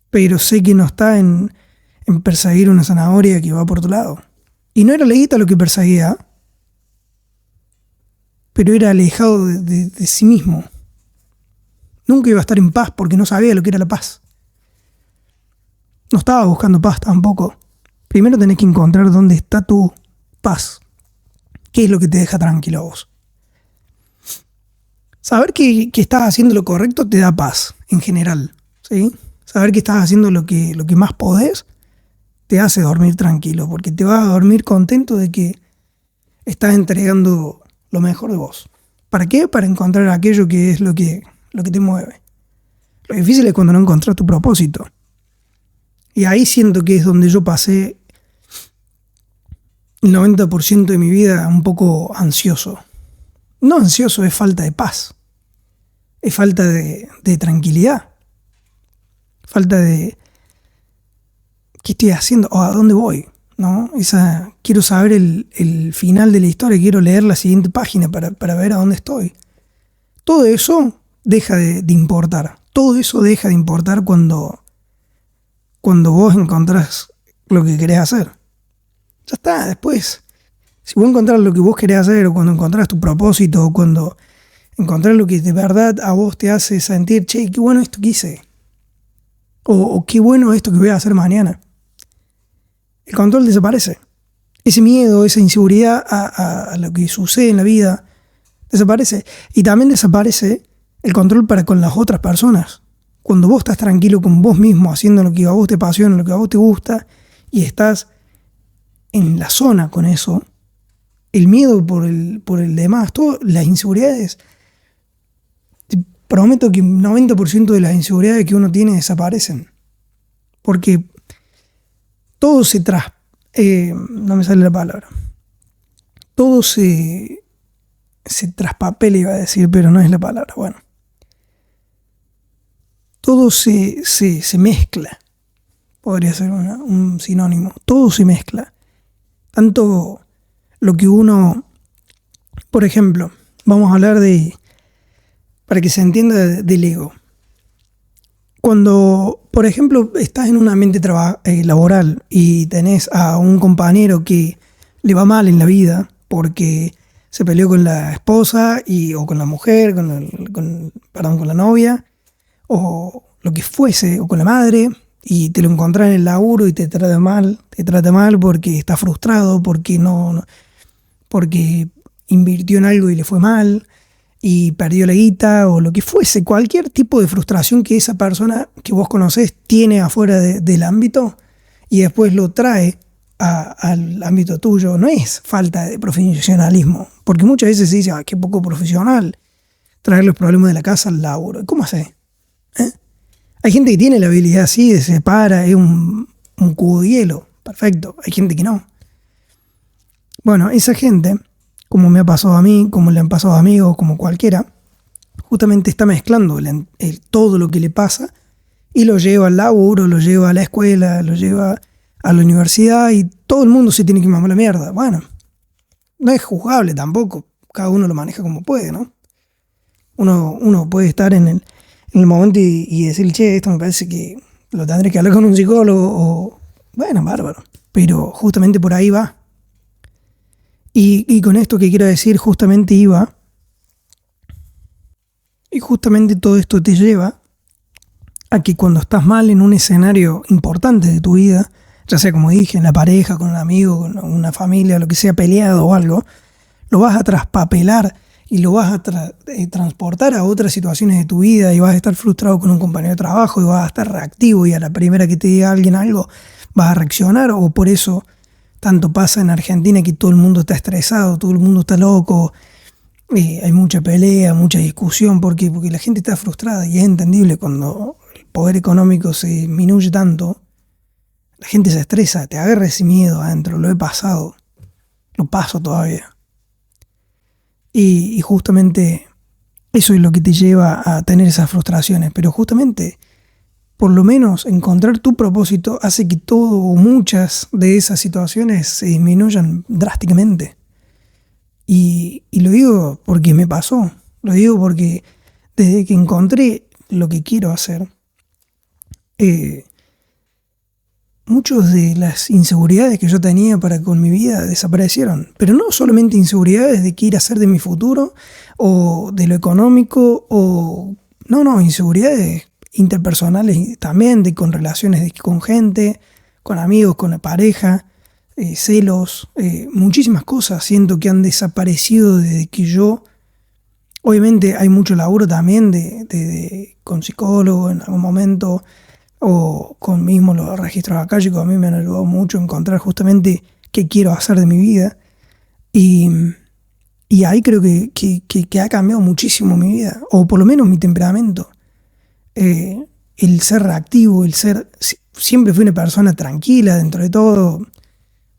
Pero sé que no está en perseguir una zanahoria que va por otro lado. Y no era la guita lo que perseguía, pero era alejado de sí mismo. Nunca iba a estar en paz porque no sabía lo que era la paz. No estaba buscando paz tampoco. Primero tenés que encontrar dónde está tu paz. ¿Qué es lo que te deja tranquilo a vos? Saber que estás haciendo lo correcto te da paz, en general. ¿Sí? Saber que estás haciendo lo que más podés te hace dormir tranquilo, porque te vas a dormir contento de que estás entregando lo mejor de vos. ¿Para qué? Para encontrar aquello que es lo que te mueve. Lo difícil es cuando no encontrás tu propósito. Y ahí siento que es donde yo pasé el 90% de mi vida un poco ansioso. No ansioso, es falta de paz. Es falta de tranquilidad. Falta de ¿qué estoy haciendo? ¿O a dónde voy? ¿No? Quiero saber el final de la historia, quiero leer la siguiente página para ver a dónde estoy. Todo eso deja de importar. Todo eso deja de importar cuando vos encontrás lo que querés hacer. Ya está, después. Si vos encontrás lo que vos querés hacer, o cuando encontrás tu propósito, o cuando Encontrar lo que de verdad a vos te hace sentir, che, qué bueno esto que hice. O qué bueno esto que voy a hacer mañana. El control desaparece. Ese miedo, esa inseguridad a lo que sucede en la vida desaparece. Y también desaparece el control para con las otras personas. Cuando vos estás tranquilo con vos mismo, haciendo lo que a vos te apasiona, lo que a vos te gusta, y estás en la zona con eso, el miedo por el demás, todas las inseguridades, te prometo que un 90% de las inseguridades que uno tiene desaparecen. Porque todo no me sale la palabra. Todo se traspapela, iba a decir, pero no es la palabra. Bueno. Todo se mezcla. Podría ser un sinónimo. Todo se mezcla. Tanto lo que uno, por ejemplo, vamos a hablar para que se entienda del ego. Cuando, por ejemplo, estás en un ambiente laboral y tenés a un compañero que le va mal en la vida porque se peleó con la esposa o con la mujer, con la novia, o lo que fuese, o con la madre, y te lo encontrás en el laburo y te trata mal porque está frustrado, porque invirtió en algo y le fue mal, y perdió la guita, o lo que fuese, cualquier tipo de frustración que esa persona que vos conocés tiene afuera del ámbito, y después lo trae al ámbito tuyo. No es falta de profesionalismo, porque muchas veces se dice, qué poco profesional, traer los problemas de la casa al laburo. ¿Cómo hace? Hay gente que tiene la habilidad así, se para, es un cubo de hielo, perfecto. Hay gente que no. Bueno, esa gente, como me ha pasado a mí, como le han pasado a amigos, como cualquiera, justamente está mezclando todo lo que le pasa y lo lleva al laburo, lo lleva a la escuela, lo lleva a la universidad, y todo el mundo se tiene que mamar la mierda. Bueno, no es juzgable tampoco, cada uno lo maneja como puede, ¿no? Uno puede estar en el momento y decir, che, esto me parece que lo tendré que hablar con un psicólogo, o bueno, bárbaro. Pero justamente por ahí va. Y con esto que quiero decir, justamente iba. Y justamente todo esto te lleva a que cuando estás mal en un escenario importante de tu vida, ya sea como dije, en la pareja, con un amigo, con una familia, lo que sea, peleado o algo, lo vas a traspapelar y lo vas a transportar a otras situaciones de tu vida, y vas a estar frustrado con un compañero de trabajo y vas a estar reactivo, y a la primera que te diga alguien algo vas a reaccionar. O por eso tanto pasa en Argentina, que todo el mundo está estresado, todo el mundo está loco, hay mucha pelea, mucha discusión, porque la gente está frustrada, y es entendible. Cuando el poder económico se disminuye tanto, la gente se estresa, te agarra ese miedo adentro. Lo he pasado, lo paso todavía. Y justamente eso es lo que te lleva a tener esas frustraciones. Pero justamente, por lo menos, encontrar tu propósito hace que todo o muchas de esas situaciones se disminuyan drásticamente. Y lo digo porque me pasó. Lo digo porque desde que encontré lo que quiero hacer, muchas de las inseguridades que yo tenía para con mi vida desaparecieron. Pero no solamente inseguridades de qué ir a hacer de mi futuro, o de lo económico, no, inseguridades interpersonales también, con relaciones con gente, con amigos, con la pareja, celos, muchísimas cosas siento que han desaparecido desde que yo. Obviamente hay mucho laburo también con psicólogo en algún momento, o con mismo los registros acálicos. A mí me han ayudado mucho a encontrar justamente qué quiero hacer de mi vida, y ahí creo que ha cambiado muchísimo mi vida, o por lo menos mi temperamento. El ser reactivo, siempre fui una persona tranquila dentro de todo,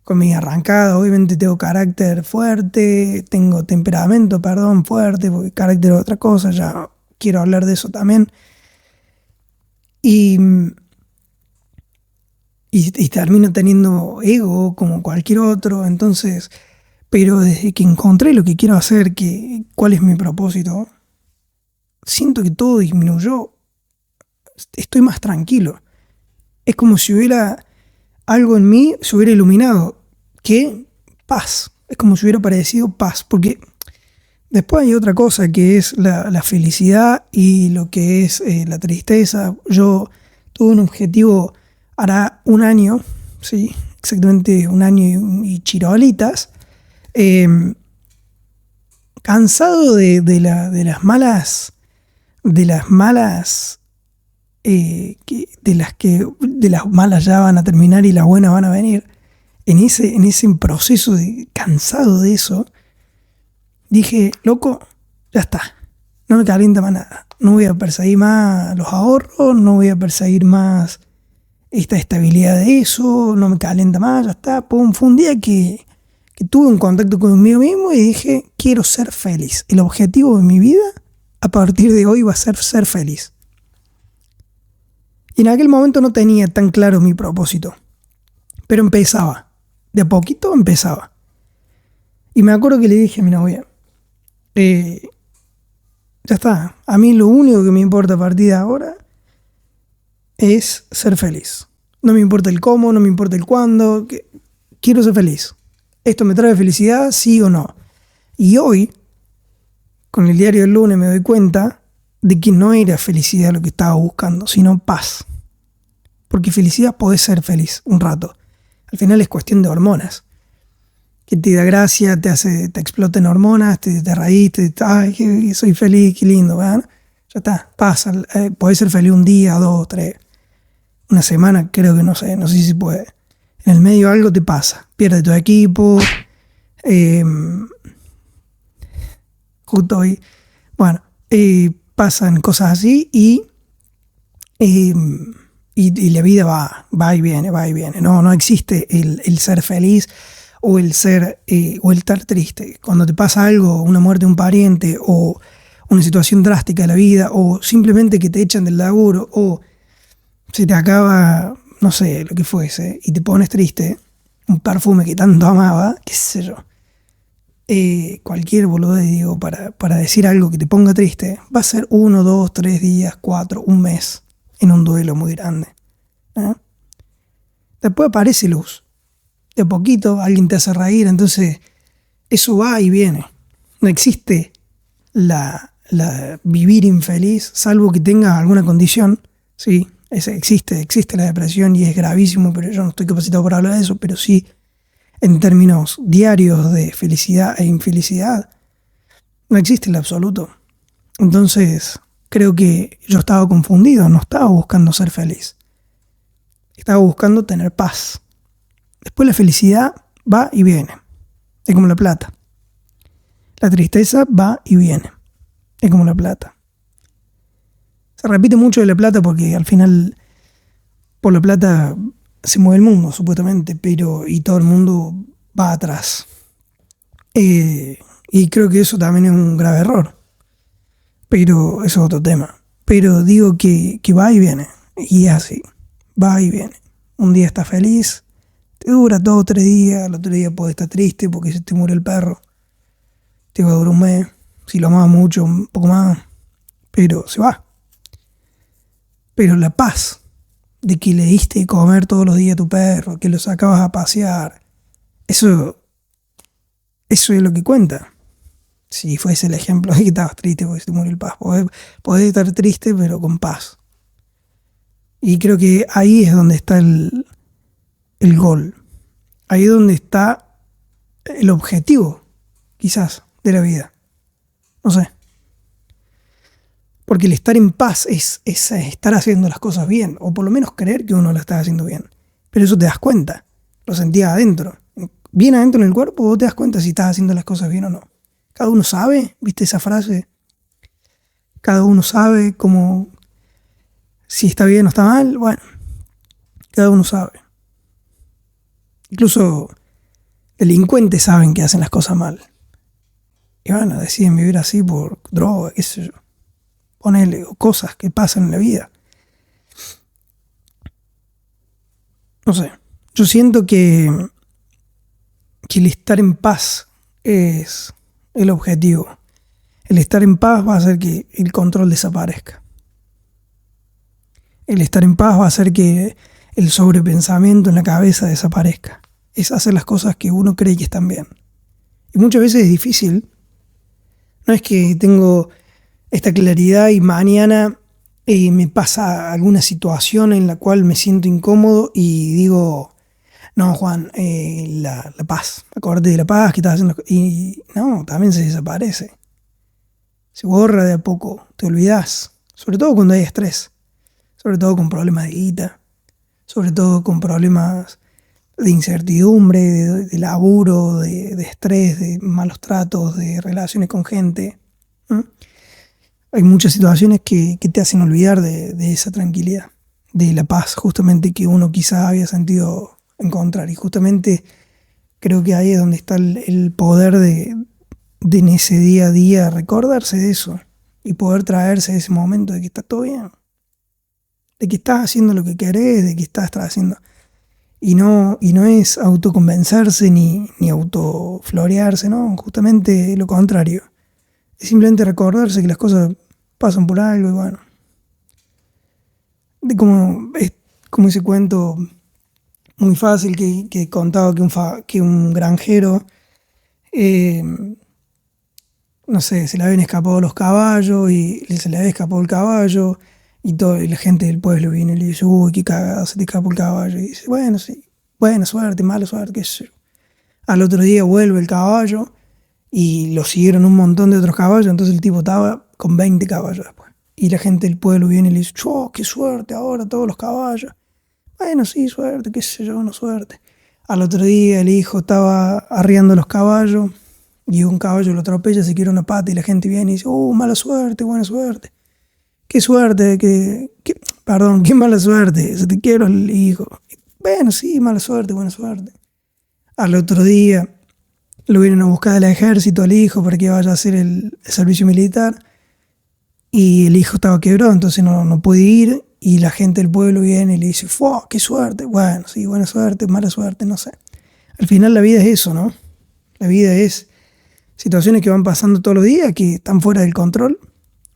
con mi arrancada. Obviamente tengo carácter fuerte, tengo temperamento, fuerte, porque carácter es otra cosa, ya quiero hablar de eso también. Y termino teniendo ego como cualquier otro. Entonces, pero desde que encontré lo que quiero hacer, cuál es mi propósito, siento que todo disminuyó. Estoy más tranquilo. Es como si hubiera algo en mí, se hubiera iluminado. ¿Qué? Paz. Es como si hubiera aparecido paz. Porque Después hay otra cosa que es la felicidad y lo que es la tristeza. Yo tuve un objetivo hará un año, sí, exactamente un año y chirolitas, eh, cansado de las malas, de las malas ya van a terminar y las buenas van a venir. En ese proceso de cansado de eso, dije, loco, ya está, no me calienta más nada. No voy a perseguir más los ahorros, no voy a perseguir más esta estabilidad de eso, no me calienta más, ya está. Pum, fue un día que tuve un contacto conmigo mismo y dije, quiero ser feliz. El objetivo de mi vida a partir de hoy va a ser feliz. Y en aquel momento no tenía tan claro mi propósito, pero empezaba, de a poquito empezaba. Y me acuerdo que le dije a mi novia, ya está, a mí lo único que me importa a partir de ahora es ser feliz. No me importa el cómo, no me importa el cuándo, quiero ser feliz. ¿Esto me trae felicidad, sí o no? Y hoy, con el diario del lunes, me doy cuenta de que no era felicidad lo que estaba buscando, sino paz. Porque felicidad podés ser feliz un rato. Al final es cuestión de hormonas. Que te da gracia, te exploten hormonas, te reíste, ay, soy feliz, qué lindo, ¿verdad? Ya está, pasa. Podés ser feliz un día, dos, tres, una semana, creo que no sé si se puede. En el medio algo te pasa, pierdes tu equipo, justo hoy, bueno, pasan cosas así y la vida va y viene, va y viene. No existe el ser feliz o el estar triste. Cuando te pasa algo, una muerte de un pariente o una situación drástica de la vida o simplemente que te echan del laburo o se te acaba, no sé, lo que fuese, y te pones triste, un perfume que tanto amaba, qué sé yo, cualquier boludez, digo, para decir algo que te ponga triste, va a ser 1, 2, 3 días, 4, un mes, en un duelo muy grande. Después aparece luz. De a poquito alguien te hace reír, entonces eso va y viene. No existe la vivir infeliz, salvo que tengas alguna condición, sí. Existe la depresión y es gravísimo, pero yo no estoy capacitado para hablar de eso, pero sí, en términos diarios de felicidad e infelicidad, no existe el absoluto. Entonces, creo que yo estaba confundido, no estaba buscando ser feliz. Estaba buscando tener paz. Después la felicidad va y viene, es como la plata. La tristeza va y viene, es como la plata. Se repite mucho de la plata porque al final por la plata se mueve el mundo, supuestamente, y todo el mundo va atrás. Y creo que eso también es un grave error. Pero eso es otro tema. Pero digo que va y viene. Y es así, va y viene. Un día estás feliz, te dura 2 o 3 días, el otro día podés estar triste porque se te muere el perro. Te va a durar un mes, si lo amás mucho, un poco más, pero se va. Pero la paz de que le diste de comer todos los días a tu perro, que lo sacabas a pasear, eso es lo que cuenta. Si fuese el ejemplo de que estabas triste porque se te murió el paz, podés estar triste pero con paz. Y creo que ahí es donde está el gol. Ahí es donde está el objetivo, quizás, de la vida. No sé. Porque el estar en paz es estar haciendo las cosas bien, o por lo menos creer que uno las está haciendo bien. Pero eso te das cuenta, lo sentías adentro. Bien adentro en el cuerpo, vos te das cuenta si estás haciendo las cosas bien o no. Cada uno sabe, ¿viste esa frase? Cada uno sabe cómo, si está bien o está mal. Bueno, cada uno sabe. Incluso delincuentes saben que hacen las cosas mal. Y bueno, deciden vivir así por droga, qué sé yo. Ponele, o cosas que pasan en la vida. No sé, yo siento que el estar en paz es el objetivo. El estar en paz va a hacer que el control desaparezca. El estar en paz va a hacer que el sobrepensamiento en la cabeza desaparezca. Es hacer las cosas que uno cree que están bien. Y muchas veces es difícil No es que tengo esta claridad y mañana me pasa alguna situación en la cual me siento incómodo y digo, no, Juan, la paz, acordate de la paz que estás haciendo. Y no, también se desaparece, se borra de a poco, te olvidas, sobre todo cuando hay estrés, sobre todo con problemas de guita, sobre todo con problemas de incertidumbre, de laburo, de estrés, de malos tratos, de relaciones con gente. ¿Mm? Hay muchas situaciones que te hacen olvidar de esa tranquilidad, de la paz, justamente que uno quizás había sentido encontrar. Y justamente creo que ahí es donde está el poder de en ese día a día recordarse de eso y poder traerse ese momento de que está todo bien, de que estás haciendo lo que querés, de que estás haciendo. Y no es autoconvencerse ni autoflorearse, ¿no? Justamente lo contrario. Es simplemente recordarse que las cosas pasan por algo y bueno. Es como ese cuento muy fácil que contaba que un granjero, eh, no sé, se le habían escapado los caballos y se le había escapado el caballo y la gente del pueblo viene y le dice, uy, qué cagada, se te escapó el caballo. Y dice, bueno, sí, buena suerte, mala suerte, qué sé yo. Al otro día vuelve el caballo y lo siguieron un montón de otros caballos, entonces el tipo estaba con 20 caballos después. Y la gente del pueblo viene y le dice, oh, qué suerte ahora todos los caballos. Bueno, sí, suerte, qué sé yo, no suerte. Al otro día el hijo estaba arriando los caballos y un caballo lo atropella, se quiere una pata y la gente viene y dice, mala suerte, buena suerte. Qué suerte, perdón, qué mala suerte, se te quiero el hijo. Bueno, sí, mala suerte, buena suerte. Al otro día lo vienen a buscar del ejército al hijo para que vaya a hacer el servicio militar y el hijo estaba quebrado, entonces no puede ir y la gente del pueblo viene y le dice, qué suerte, bueno, sí, buena suerte, mala suerte, no sé. Al final la vida es eso, ¿no? La vida es situaciones que van pasando todos los días, que están fuera del control.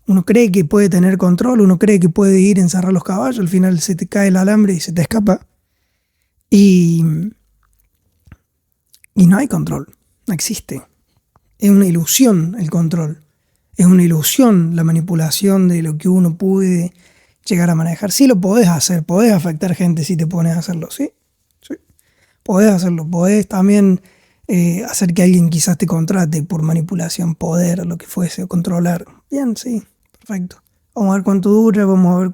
Uno cree que puede tener control, uno cree que puede ir a encerrar los caballos, al final se te cae el alambre y se te escapa. Y no hay control, no existe. Es una ilusión el control. Es una ilusión la manipulación de lo que uno puede llegar a manejar. Sí lo podés hacer, podés afectar gente si te pones a hacerlo, sí. Podés hacerlo, podés también hacer que alguien quizás te contrate por manipulación, poder, lo que fuese, o controlar. Bien, sí, perfecto. Vamos a ver cuánto dura, vamos a ver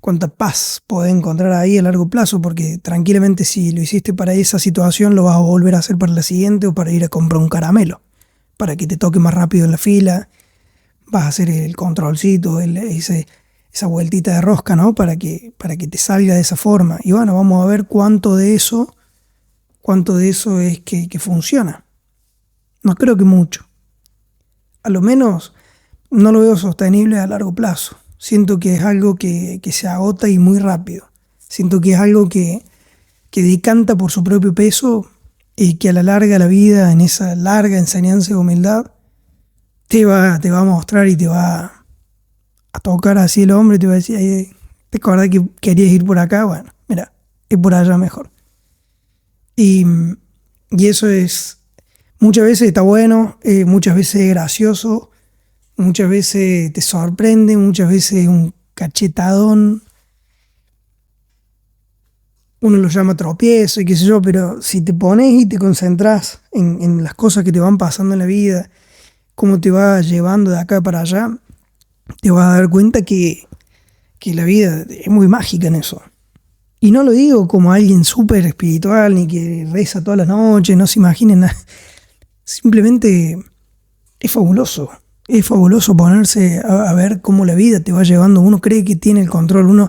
cuánta paz podés encontrar ahí a largo plazo, porque tranquilamente si lo hiciste para esa situación, lo vas a volver a hacer para la siguiente o para ir a comprar un caramelo, para que te toque más rápido en la fila. Vas a hacer el controlcito, esa vueltita de rosca, ¿no? Para que te salga de esa forma. Y bueno, vamos a ver cuánto de eso es que funciona. No creo que mucho. A lo menos no lo veo sostenible a largo plazo. Siento que es algo que se agota y muy rápido. Siento que es algo que decanta por su propio peso y que a la larga la vida, en esa larga enseñanza de humildad, te va a mostrar y te va a tocar así el hombro y te va a decir, ¿te acordás que querías ir por acá? Bueno, mira, es por allá mejor. Y eso muchas veces está bueno, muchas veces es gracioso, muchas veces te sorprende, muchas veces es un cachetadón. Uno lo llama tropiezo y qué sé yo, pero si te pones y te concentras en las cosas que te van pasando en la vida, cómo te va llevando de acá para allá, te vas a dar cuenta que la vida es muy mágica en eso. Y no lo digo como alguien súper espiritual, ni que reza todas las noches, no se imaginen nada. Simplemente es fabuloso. Es fabuloso ponerse a ver cómo la vida te va llevando. Uno cree que tiene el control.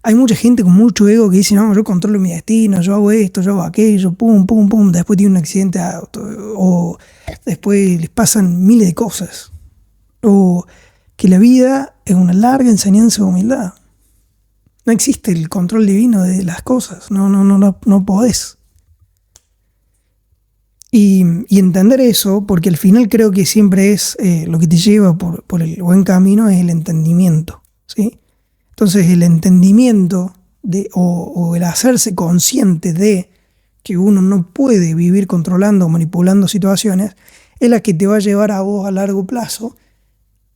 Hay mucha gente con mucho ego que dice, no, yo controlo mi destino, yo hago esto, yo hago aquello, pum, pum, pum. Después tiene un accidente de auto. O después les pasan miles de cosas. O que la vida es una larga enseñanza de humildad. No existe el control divino de las cosas, no podés. Y entender eso, porque al final creo que siempre es lo que te lleva por el buen camino, es el entendimiento, ¿sí? Entonces el entendimiento o el hacerse consciente de que uno no puede vivir controlando o manipulando situaciones es la que te va a llevar a vos a largo plazo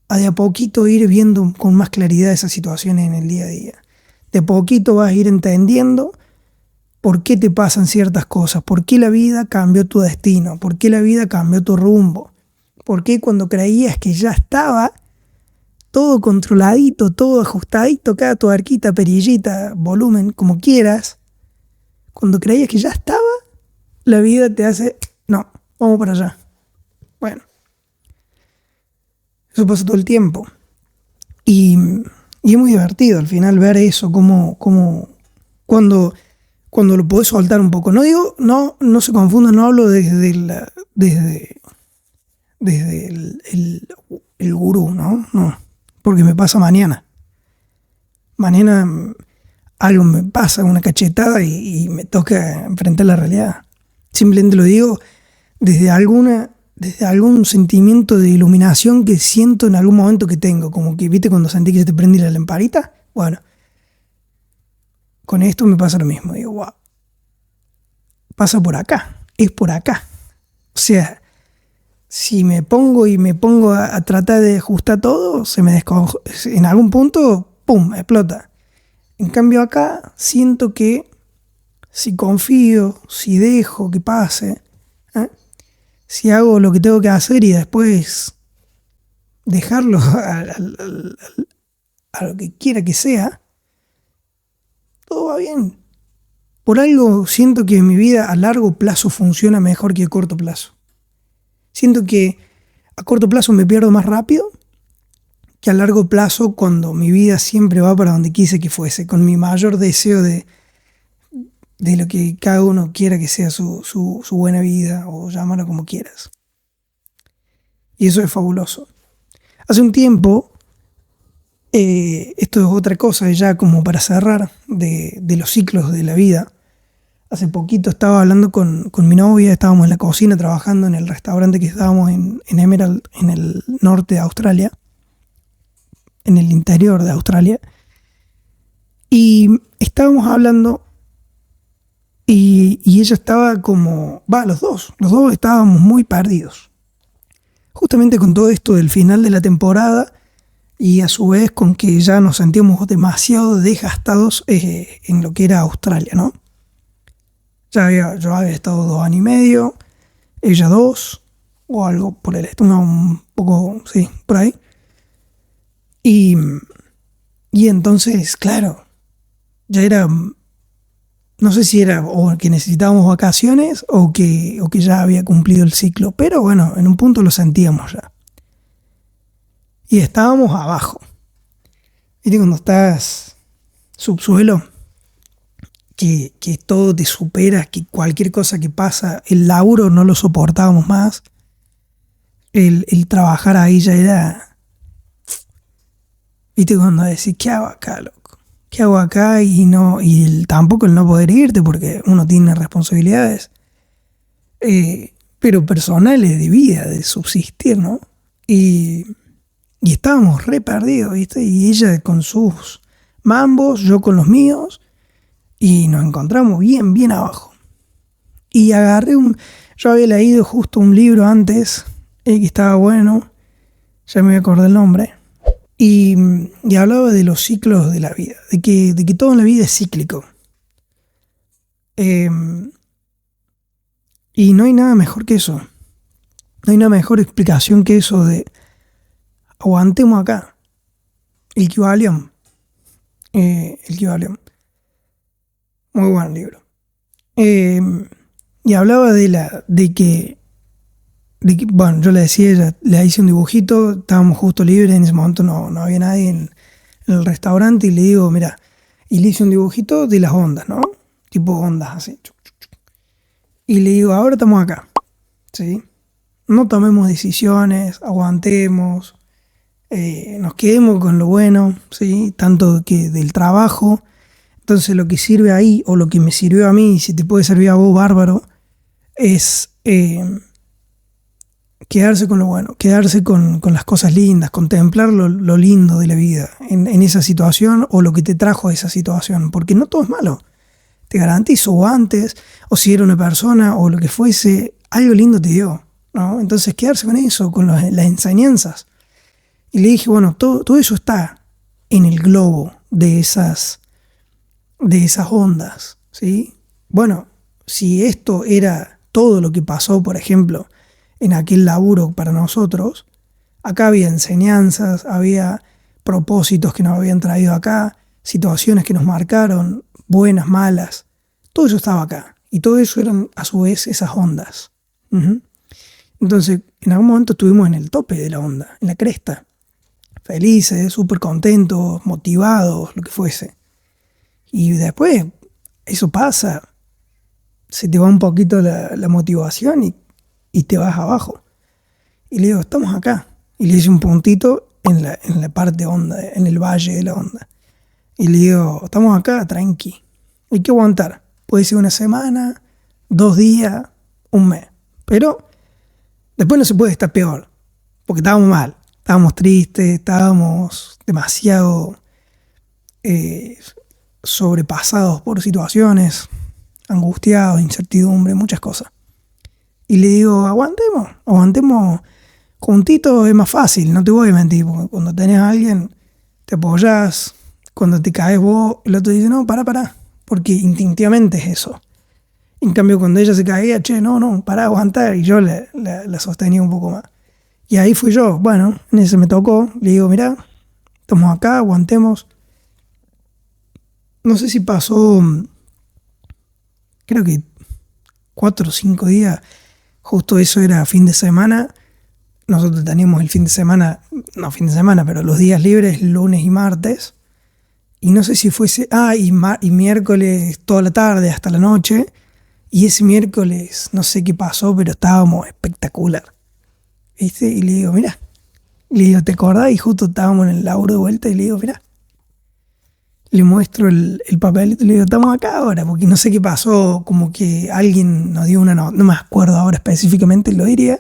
a de a poquito ir viendo con más claridad esas situaciones en el día a día. De a poquito vas a ir entendiendo por qué te pasan ciertas cosas, por qué la vida cambió tu destino, por qué la vida cambió tu rumbo, por qué cuando creías que ya estaba todo controladito, todo ajustadito, cada tuerquita, perillita, volumen, como quieras, cuando creías que ya estaba, la vida te hace, no, vamos para allá. Bueno, eso pasa todo el tiempo. Y es muy divertido al final ver eso, como cuando lo podés soltar un poco. No digo, no se confunda, no hablo desde el gurú, ¿no? No, porque me pasa mañana. Mañana algo me pasa, una cachetada y me toca enfrentar la realidad. Simplemente lo digo desde algún sentimiento de iluminación que siento en algún momento que tengo, como que, ¿viste cuando sentí que se te prende la lamparita? Bueno, con esto me pasa lo mismo. Digo, wow, pasa por acá, es por acá. O sea, si me pongo a tratar de ajustar todo, en algún punto, ¡pum!, explota. En cambio acá siento que si confío, si dejo que pase, si hago lo que tengo que hacer y después dejarlo a lo que quiera que sea, todo va bien. Por algo siento que mi vida a largo plazo funciona mejor que a corto plazo. Siento que a corto plazo me pierdo más rápido que a largo plazo, cuando mi vida siempre va para donde quise que fuese, con mi mayor deseo de lo que cada uno quiera que sea su buena vida, o llámalo como quieras. Y eso es fabuloso. Hace un tiempo, esto es otra cosa ya como para cerrar de los ciclos de la vida. Hace poquito estaba hablando con mi novia, estábamos en la cocina trabajando en el restaurante que estábamos en Emerald, en el norte de Australia, en el interior de Australia, y estábamos hablando y ella estaba como, los dos estábamos muy perdidos, justamente con todo esto del final de la temporada y a su vez con que ya nos sentíamos demasiado desgastados en lo que era Australia, ¿no? Yo había estado 2 años y medio, ella 2, o algo por el estilo, un poco, sí, por ahí. Y entonces, claro, ya era, no sé si era o que necesitábamos vacaciones o que ya había cumplido el ciclo, pero bueno, en un punto lo sentíamos ya. Y estábamos abajo. ¿Viste cuando estás subsuelo? Que todo te supera, que cualquier cosa que pasa, el laburo no lo soportábamos más, el trabajar ahí ya era... ¿Viste cuando decís, qué hago acá, loco? ¿Qué hago acá? Tampoco el no poder irte porque uno tiene responsabilidades, pero personales, de vida, de subsistir, ¿no? Y estábamos re perdidos, ¿viste? Y ella con sus mambos, yo con los míos, y nos encontramos bien abajo. Y yo había leído justo un libro antes, que estaba bueno, ya me voy a acordar el nombre, y hablaba de los ciclos de la vida, de que todo en la vida es cíclico. Y no hay nada mejor que eso. No hay una mejor explicación que eso de aguantemos acá. El Kybalion. Muy buen libro. Y hablaba de que, bueno, yo le decía a ella, le hice un dibujito, estábamos justo libres, en ese momento no había nadie en el restaurante, y le digo, mira, y le hice un dibujito de las ondas, ¿no? Tipo ondas así. Y le digo, ahora estamos acá, ¿sí? No tomemos decisiones, aguantemos, nos quedemos con lo bueno, ¿sí? Tanto que del trabajo. Entonces lo que sirve ahí, o lo que me sirvió a mí, y si te puede servir a vos, bárbaro, es quedarse con lo bueno, quedarse con las cosas lindas, contemplar lo lindo de la vida en esa situación, o lo que te trajo a esa situación, porque no todo es malo. Te garantizo, o antes, o si era una persona, o lo que fuese, algo lindo te dio. ¿no? Entonces quedarse con eso, con las enseñanzas. Y le dije, bueno, todo eso está en el globo de esas ondas, ¿sí? Bueno, si esto era todo lo que pasó, por ejemplo, en aquel laburo para nosotros, acá había enseñanzas, había propósitos que nos habían traído acá, situaciones que nos marcaron, buenas, malas, todo eso estaba acá. Y todo eso eran a su vez esas ondas. Ujú. Entonces, en algún momento estuvimos en el tope de la onda, en la cresta, felices, súper contentos, motivados, lo que fuese. Y después, eso pasa, se te va un poquito la motivación y te vas abajo. Y le digo, estamos acá. Y le hice un puntito en la parte honda, en el valle de la onda. Y le digo, estamos acá, tranqui. Hay que aguantar. Puede ser una semana, 2 días, un mes. Pero después no se puede estar peor. Porque estábamos mal. Estábamos tristes, estábamos demasiado eh, sobrepasados por situaciones, angustiados, incertidumbre, muchas cosas. Y le digo, aguantemos juntitos, es más fácil, no te voy a mentir, porque cuando tenés a alguien, te apoyás, cuando te caes vos, el otro dice, no, pará, porque instintivamente es eso. En cambio, cuando ella se caía, che, no, pará, aguantar, y yo la sostenía un poco más. Y ahí fui yo, bueno, en ese me tocó, le digo, mirá, estamos acá, aguantemos. No sé si pasó, creo que 4 o 5 días, justo eso era fin de semana. Nosotros teníamos el fin de semana, no fin de semana, pero los días libres, lunes y martes. Y no sé si fuese, y miércoles toda la tarde hasta la noche. Y ese miércoles, no sé qué pasó, pero estábamos espectacular. ¿Viste? Y le digo, mirá. Le digo, ¿te acordás? Y justo estábamos en el laburo de vuelta y le digo, mirá. Le muestro el papelito y le digo, estamos acá ahora, porque no sé qué pasó, como que alguien nos dio una nota, no me acuerdo ahora específicamente, lo diría,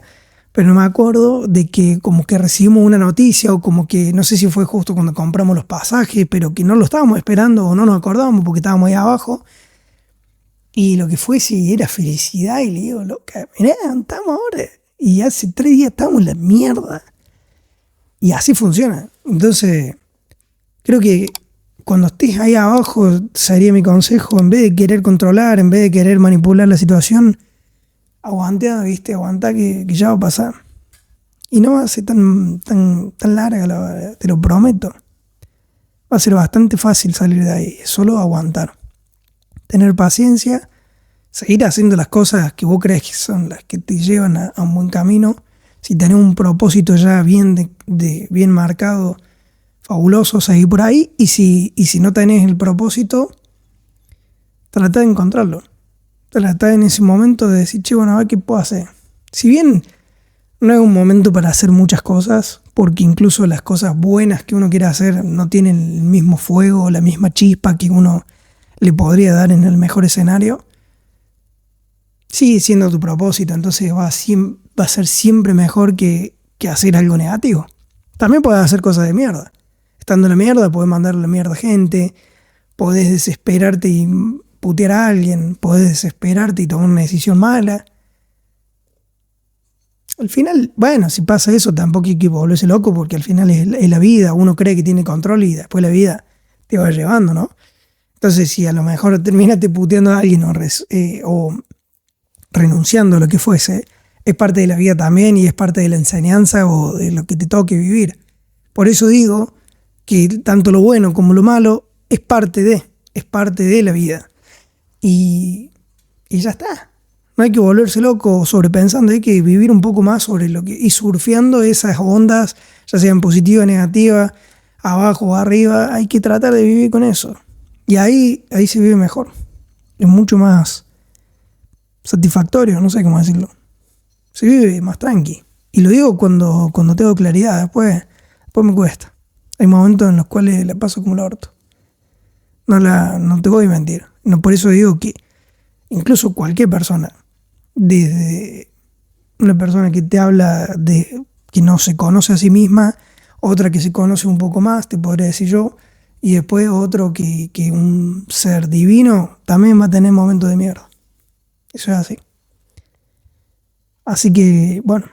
pero no me acuerdo de que como que recibimos una noticia o como que, no sé si fue justo cuando compramos los pasajes, pero que no lo estábamos esperando o no nos acordábamos porque estábamos ahí abajo. Y lo que fue, sí, era felicidad y le digo, loca, mirá, estamos ahora. Y hace 3 días estábamos en la mierda. Y así funciona. Entonces, creo que cuando estés ahí abajo, sería mi consejo, en vez de querer controlar, en vez de querer manipular la situación, aguanta, ¿viste? Aguanta que ya va a pasar. Y no va a ser tan larga, te lo prometo. Va a ser bastante fácil salir de ahí, es solo aguantar. Tener paciencia, seguir haciendo las cosas que vos crees que son las que te llevan a un buen camino. Si tenés un propósito ya bien marcado, fabuloso, seguir por ahí. Y si no tenés el propósito, trata de encontrarlo. Trata en ese momento de decir, che, bueno, a ver qué puedo hacer. Si bien no es un momento para hacer muchas cosas, porque incluso las cosas buenas que uno quiere hacer no tienen el mismo fuego, la misma chispa que uno le podría dar en el mejor escenario, sigue siendo tu propósito, entonces va a ser siempre mejor que hacer algo negativo. También podés hacer cosas de mierda. Estando en la mierda, podés mandarle la mierda a gente, podés desesperarte y putear a alguien, podés desesperarte y tomar una decisión mala. Al final, bueno, si pasa eso, tampoco hay que volverse loco porque al final es la vida. Uno cree que tiene control y después la vida te va llevando, ¿no? Entonces, si a lo mejor terminaste puteando a alguien o renunciando a lo que fuese, es parte de la vida también y es parte de la enseñanza o de lo que te toque vivir. Por eso digo que tanto lo bueno como lo malo es parte de la vida. Y ya está. No hay que volverse loco sobrepensando, hay que vivir un poco más sobre y surfeando esas ondas, ya sean positivas, negativas, abajo o arriba, hay que tratar de vivir con eso. Y ahí se vive mejor. Es mucho más satisfactorio, no sé cómo decirlo. Se vive más tranqui. Y lo digo cuando tengo claridad, después me cuesta. Hay momentos en los cuales la paso como el orto. No te voy a mentir. No, por eso digo que incluso cualquier persona, desde una persona que te habla de que no se conoce a sí misma, otra que se conoce un poco más, te podría decir yo, y después otro que un ser divino también va a tener momentos de mierda. Eso es así. Así que, bueno,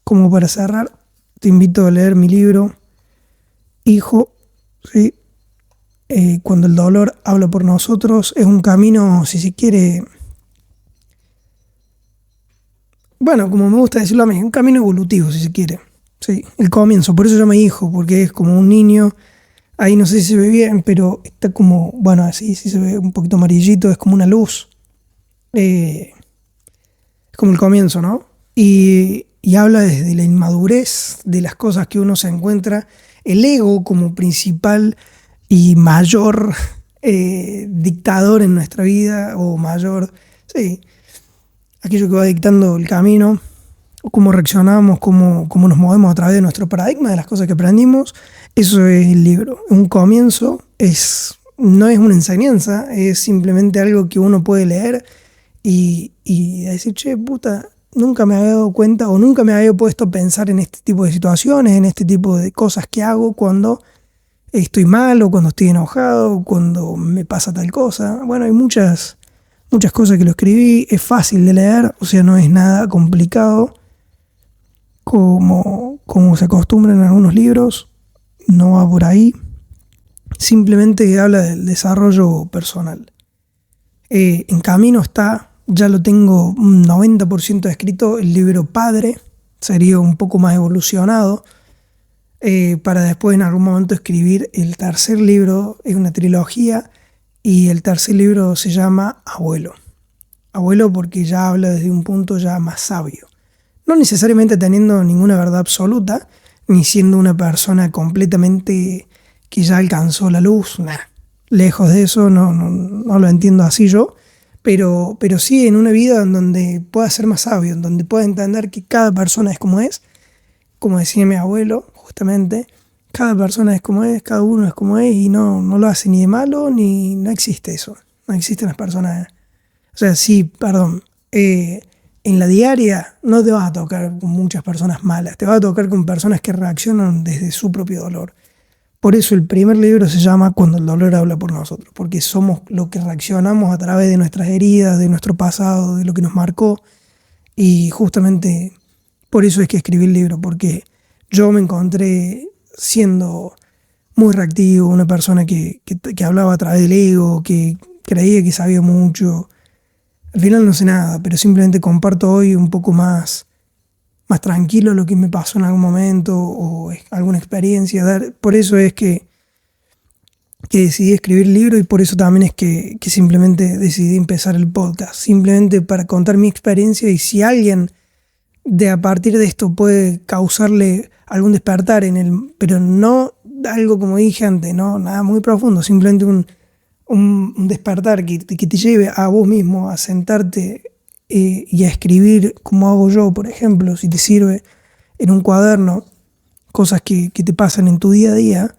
como para cerrar, te invito a leer mi libro, Hijo, ¿sí? Cuando el dolor habla por nosotros. Es un camino, si se quiere, bueno, como me gusta decirlo a mí, un camino evolutivo, si se quiere. Sí, el comienzo, por eso se llama Hijo, porque es como un niño. Ahí no sé si se ve bien, pero está como, bueno, así sí se ve un poquito amarillito, es como una luz. Eh, es como el comienzo, ¿no? Y habla desde la inmadurez de las cosas que uno se encuentra, el ego como principal y mayor dictador en nuestra vida, o mayor, sí, aquello que va dictando el camino, o cómo reaccionamos, cómo nos movemos a través de nuestro paradigma, de las cosas que aprendimos. Eso es el libro. Un comienzo no es una enseñanza, es simplemente algo que uno puede leer y decir, che, puta, nunca me había dado cuenta o nunca me había puesto a pensar en este tipo de situaciones, en este tipo de cosas que hago cuando estoy mal o cuando estoy enojado o cuando me pasa tal cosa. Bueno, hay muchas cosas que lo escribí, es fácil de leer, o sea, no es nada complicado como se acostumbra en algunos libros, no va por ahí, simplemente habla del desarrollo personal. En camino está, ya lo tengo un 90% escrito, el libro Padre, sería un poco más evolucionado, para después en algún momento escribir el tercer libro, es una trilogía, y el tercer libro se llama Abuelo. Abuelo porque ya habla desde un punto ya más sabio. No necesariamente teniendo ninguna verdad absoluta, ni siendo una persona completamente que ya alcanzó la luz, nah. Lejos de eso, no lo entiendo así yo, pero sí en una vida en donde pueda ser más sabio, en donde pueda entender que cada persona es, como decía mi abuelo, justamente, cada persona es como es, cada uno es como es, y no lo hace ni de malo, ni no existe eso, no existen las personas. O sea, sí, perdón, en la diaria no te vas a tocar con muchas personas malas, te vas a tocar con personas que reaccionan desde su propio dolor. Por eso el primer libro se llama Cuando el dolor habla por nosotros, porque somos lo que reaccionamos a través de nuestras heridas, de nuestro pasado, de lo que nos marcó. Y justamente por eso es que escribí el libro, porque yo me encontré siendo muy reactivo, una persona que hablaba a través del ego, que creía que sabía mucho. Al final no sé nada, pero simplemente comparto hoy un poco más tranquilo lo que me pasó en algún momento o alguna experiencia. Por eso es que decidí escribir el libro, y por eso también es que simplemente decidí empezar el podcast, simplemente para contar mi experiencia, y si alguien a partir de esto puede causarle algún despertar en él, pero no algo como dije antes, no nada muy profundo, simplemente un despertar que te lleve a vos mismo a sentarte y a escribir como hago yo, por ejemplo, si te sirve en un cuaderno, cosas que te pasan en tu día a día,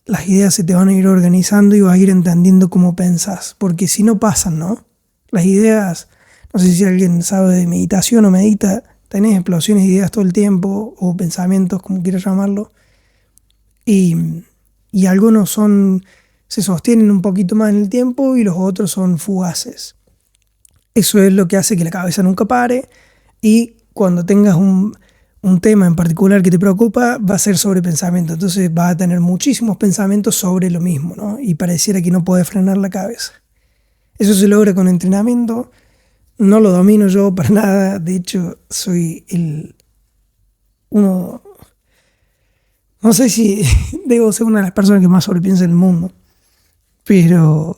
las ideas se te van a ir organizando y vas a ir entendiendo cómo pensás, porque si no pasan, ¿no? Las ideas, no sé si alguien sabe de meditación o medita, tenés explosiones de ideas todo el tiempo, o pensamientos, como quieras llamarlo, y, y algunos se sostienen un poquito más en el tiempo y los otros son fugaces. Eso es lo que hace que la cabeza nunca pare, y cuando tengas un tema en particular que te preocupa, va a ser sobre pensamiento. Entonces vas a tener muchísimos pensamientos sobre lo mismo, ¿no? Y pareciera que no puedes frenar la cabeza. Eso se logra con entrenamiento. No lo domino yo para nada. De hecho, soy uno, no sé si debo ser una de las personas que más sobrepiensa en el mundo, pero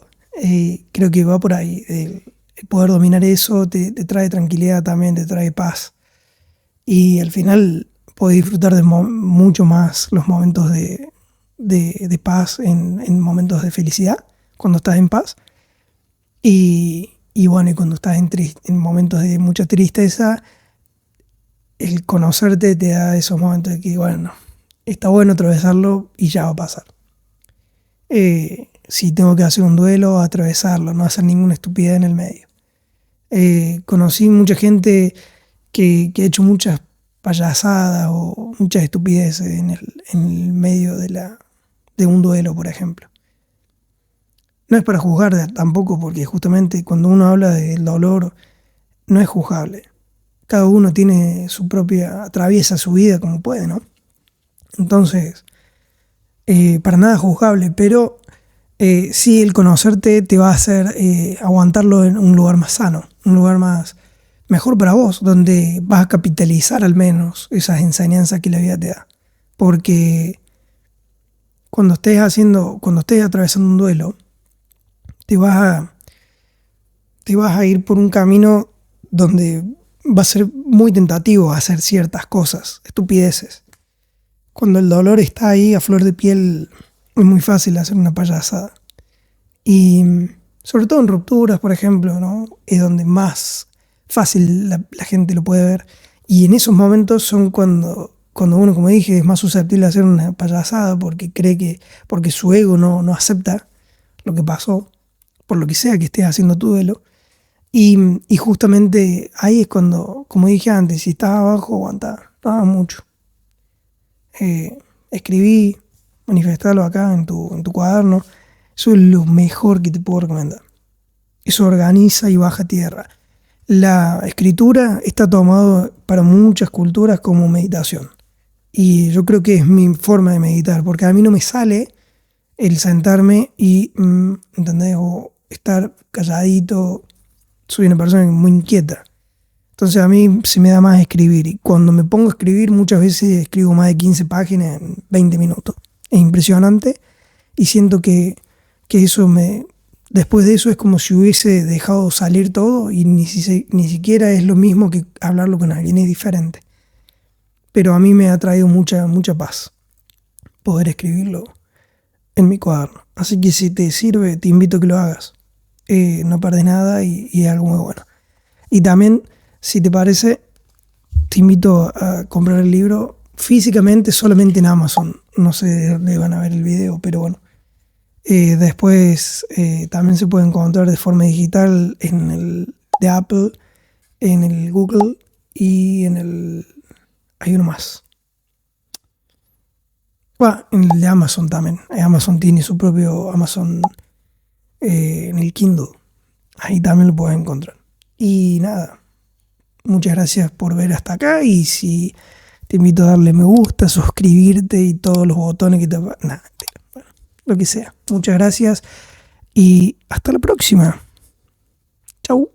creo que va por ahí. El poder dominar eso te trae tranquilidad también, te trae paz. Y al final puedes disfrutar de mucho más los momentos de paz en momentos de felicidad, cuando estás en paz. Y bueno, y cuando estás en momentos de mucha tristeza, el conocerte te da esos momentos de que, bueno, está bueno atravesarlo y ya va a pasar. Si tengo que hacer un duelo, atravesarlo, no hacer ninguna estupidez en el medio. Conocí mucha gente que ha hecho muchas payasadas o muchas estupideces en el medio de un duelo, por ejemplo. No es para juzgar tampoco, porque justamente cuando uno habla del dolor, no es juzgable. cada uno tiene su propia, atraviesa su vida como puede, ¿no? Entonces, para nada juzgable, pero sí, el conocerte te va a hacer aguantarlo en un lugar más sano, un lugar más mejor para vos, donde vas a capitalizar al menos esas enseñanzas que la vida te da. Porque cuando estés atravesando un duelo, te vas a, te vas a ir por un camino donde va a ser muy tentativo hacer ciertas cosas, estupideces. Cuando el dolor está ahí a flor de piel, es muy fácil hacer una payasada. Y sobre todo en rupturas, por ejemplo, ¿no? Es donde más fácil la gente lo puede ver. Y en esos momentos son cuando uno, como dije, es más susceptible a hacer una payasada porque porque su ego no acepta lo que pasó, por lo que sea que estés haciendo tu duelo. Y justamente ahí es cuando, como dije antes, si estás abajo, aguantá, no hagas mucho. Escribí, manifestalo acá en tu cuaderno. Eso es lo mejor que te puedo recomendar. Eso organiza y baja tierra. La escritura está tomado para muchas culturas como meditación. Y yo creo que es mi forma de meditar, porque a mí no me sale el sentarme y, ¿entendés? O estar calladito. Soy una persona muy inquieta. Entonces a mí se me da más escribir. Y cuando me pongo a escribir, muchas veces escribo más de 15 páginas en 20 minutos. Es impresionante. Y siento que después de eso es como si hubiese dejado salir todo y ni siquiera es lo mismo que hablarlo con alguien, es diferente. Pero a mí me ha traído mucha paz poder escribirlo en mi cuaderno. Así que si te sirve, te invito a que lo hagas. No perdés nada y es algo muy bueno. Y también, si te parece, te invito a comprar el libro físicamente solamente en Amazon. No sé de dónde van a ver el video, pero bueno. Después también se puede encontrar de forma digital en el de Apple, en el Google y hay uno más. Bueno, en el de Amazon también. Amazon tiene su propio Amazon en el Kindle. Ahí también lo puedes encontrar. Y nada, muchas gracias por ver hasta acá y si te invito a darle me gusta, suscribirte y todos los botones que te... Nada, bueno, lo que sea. Muchas gracias y hasta la próxima. Chau.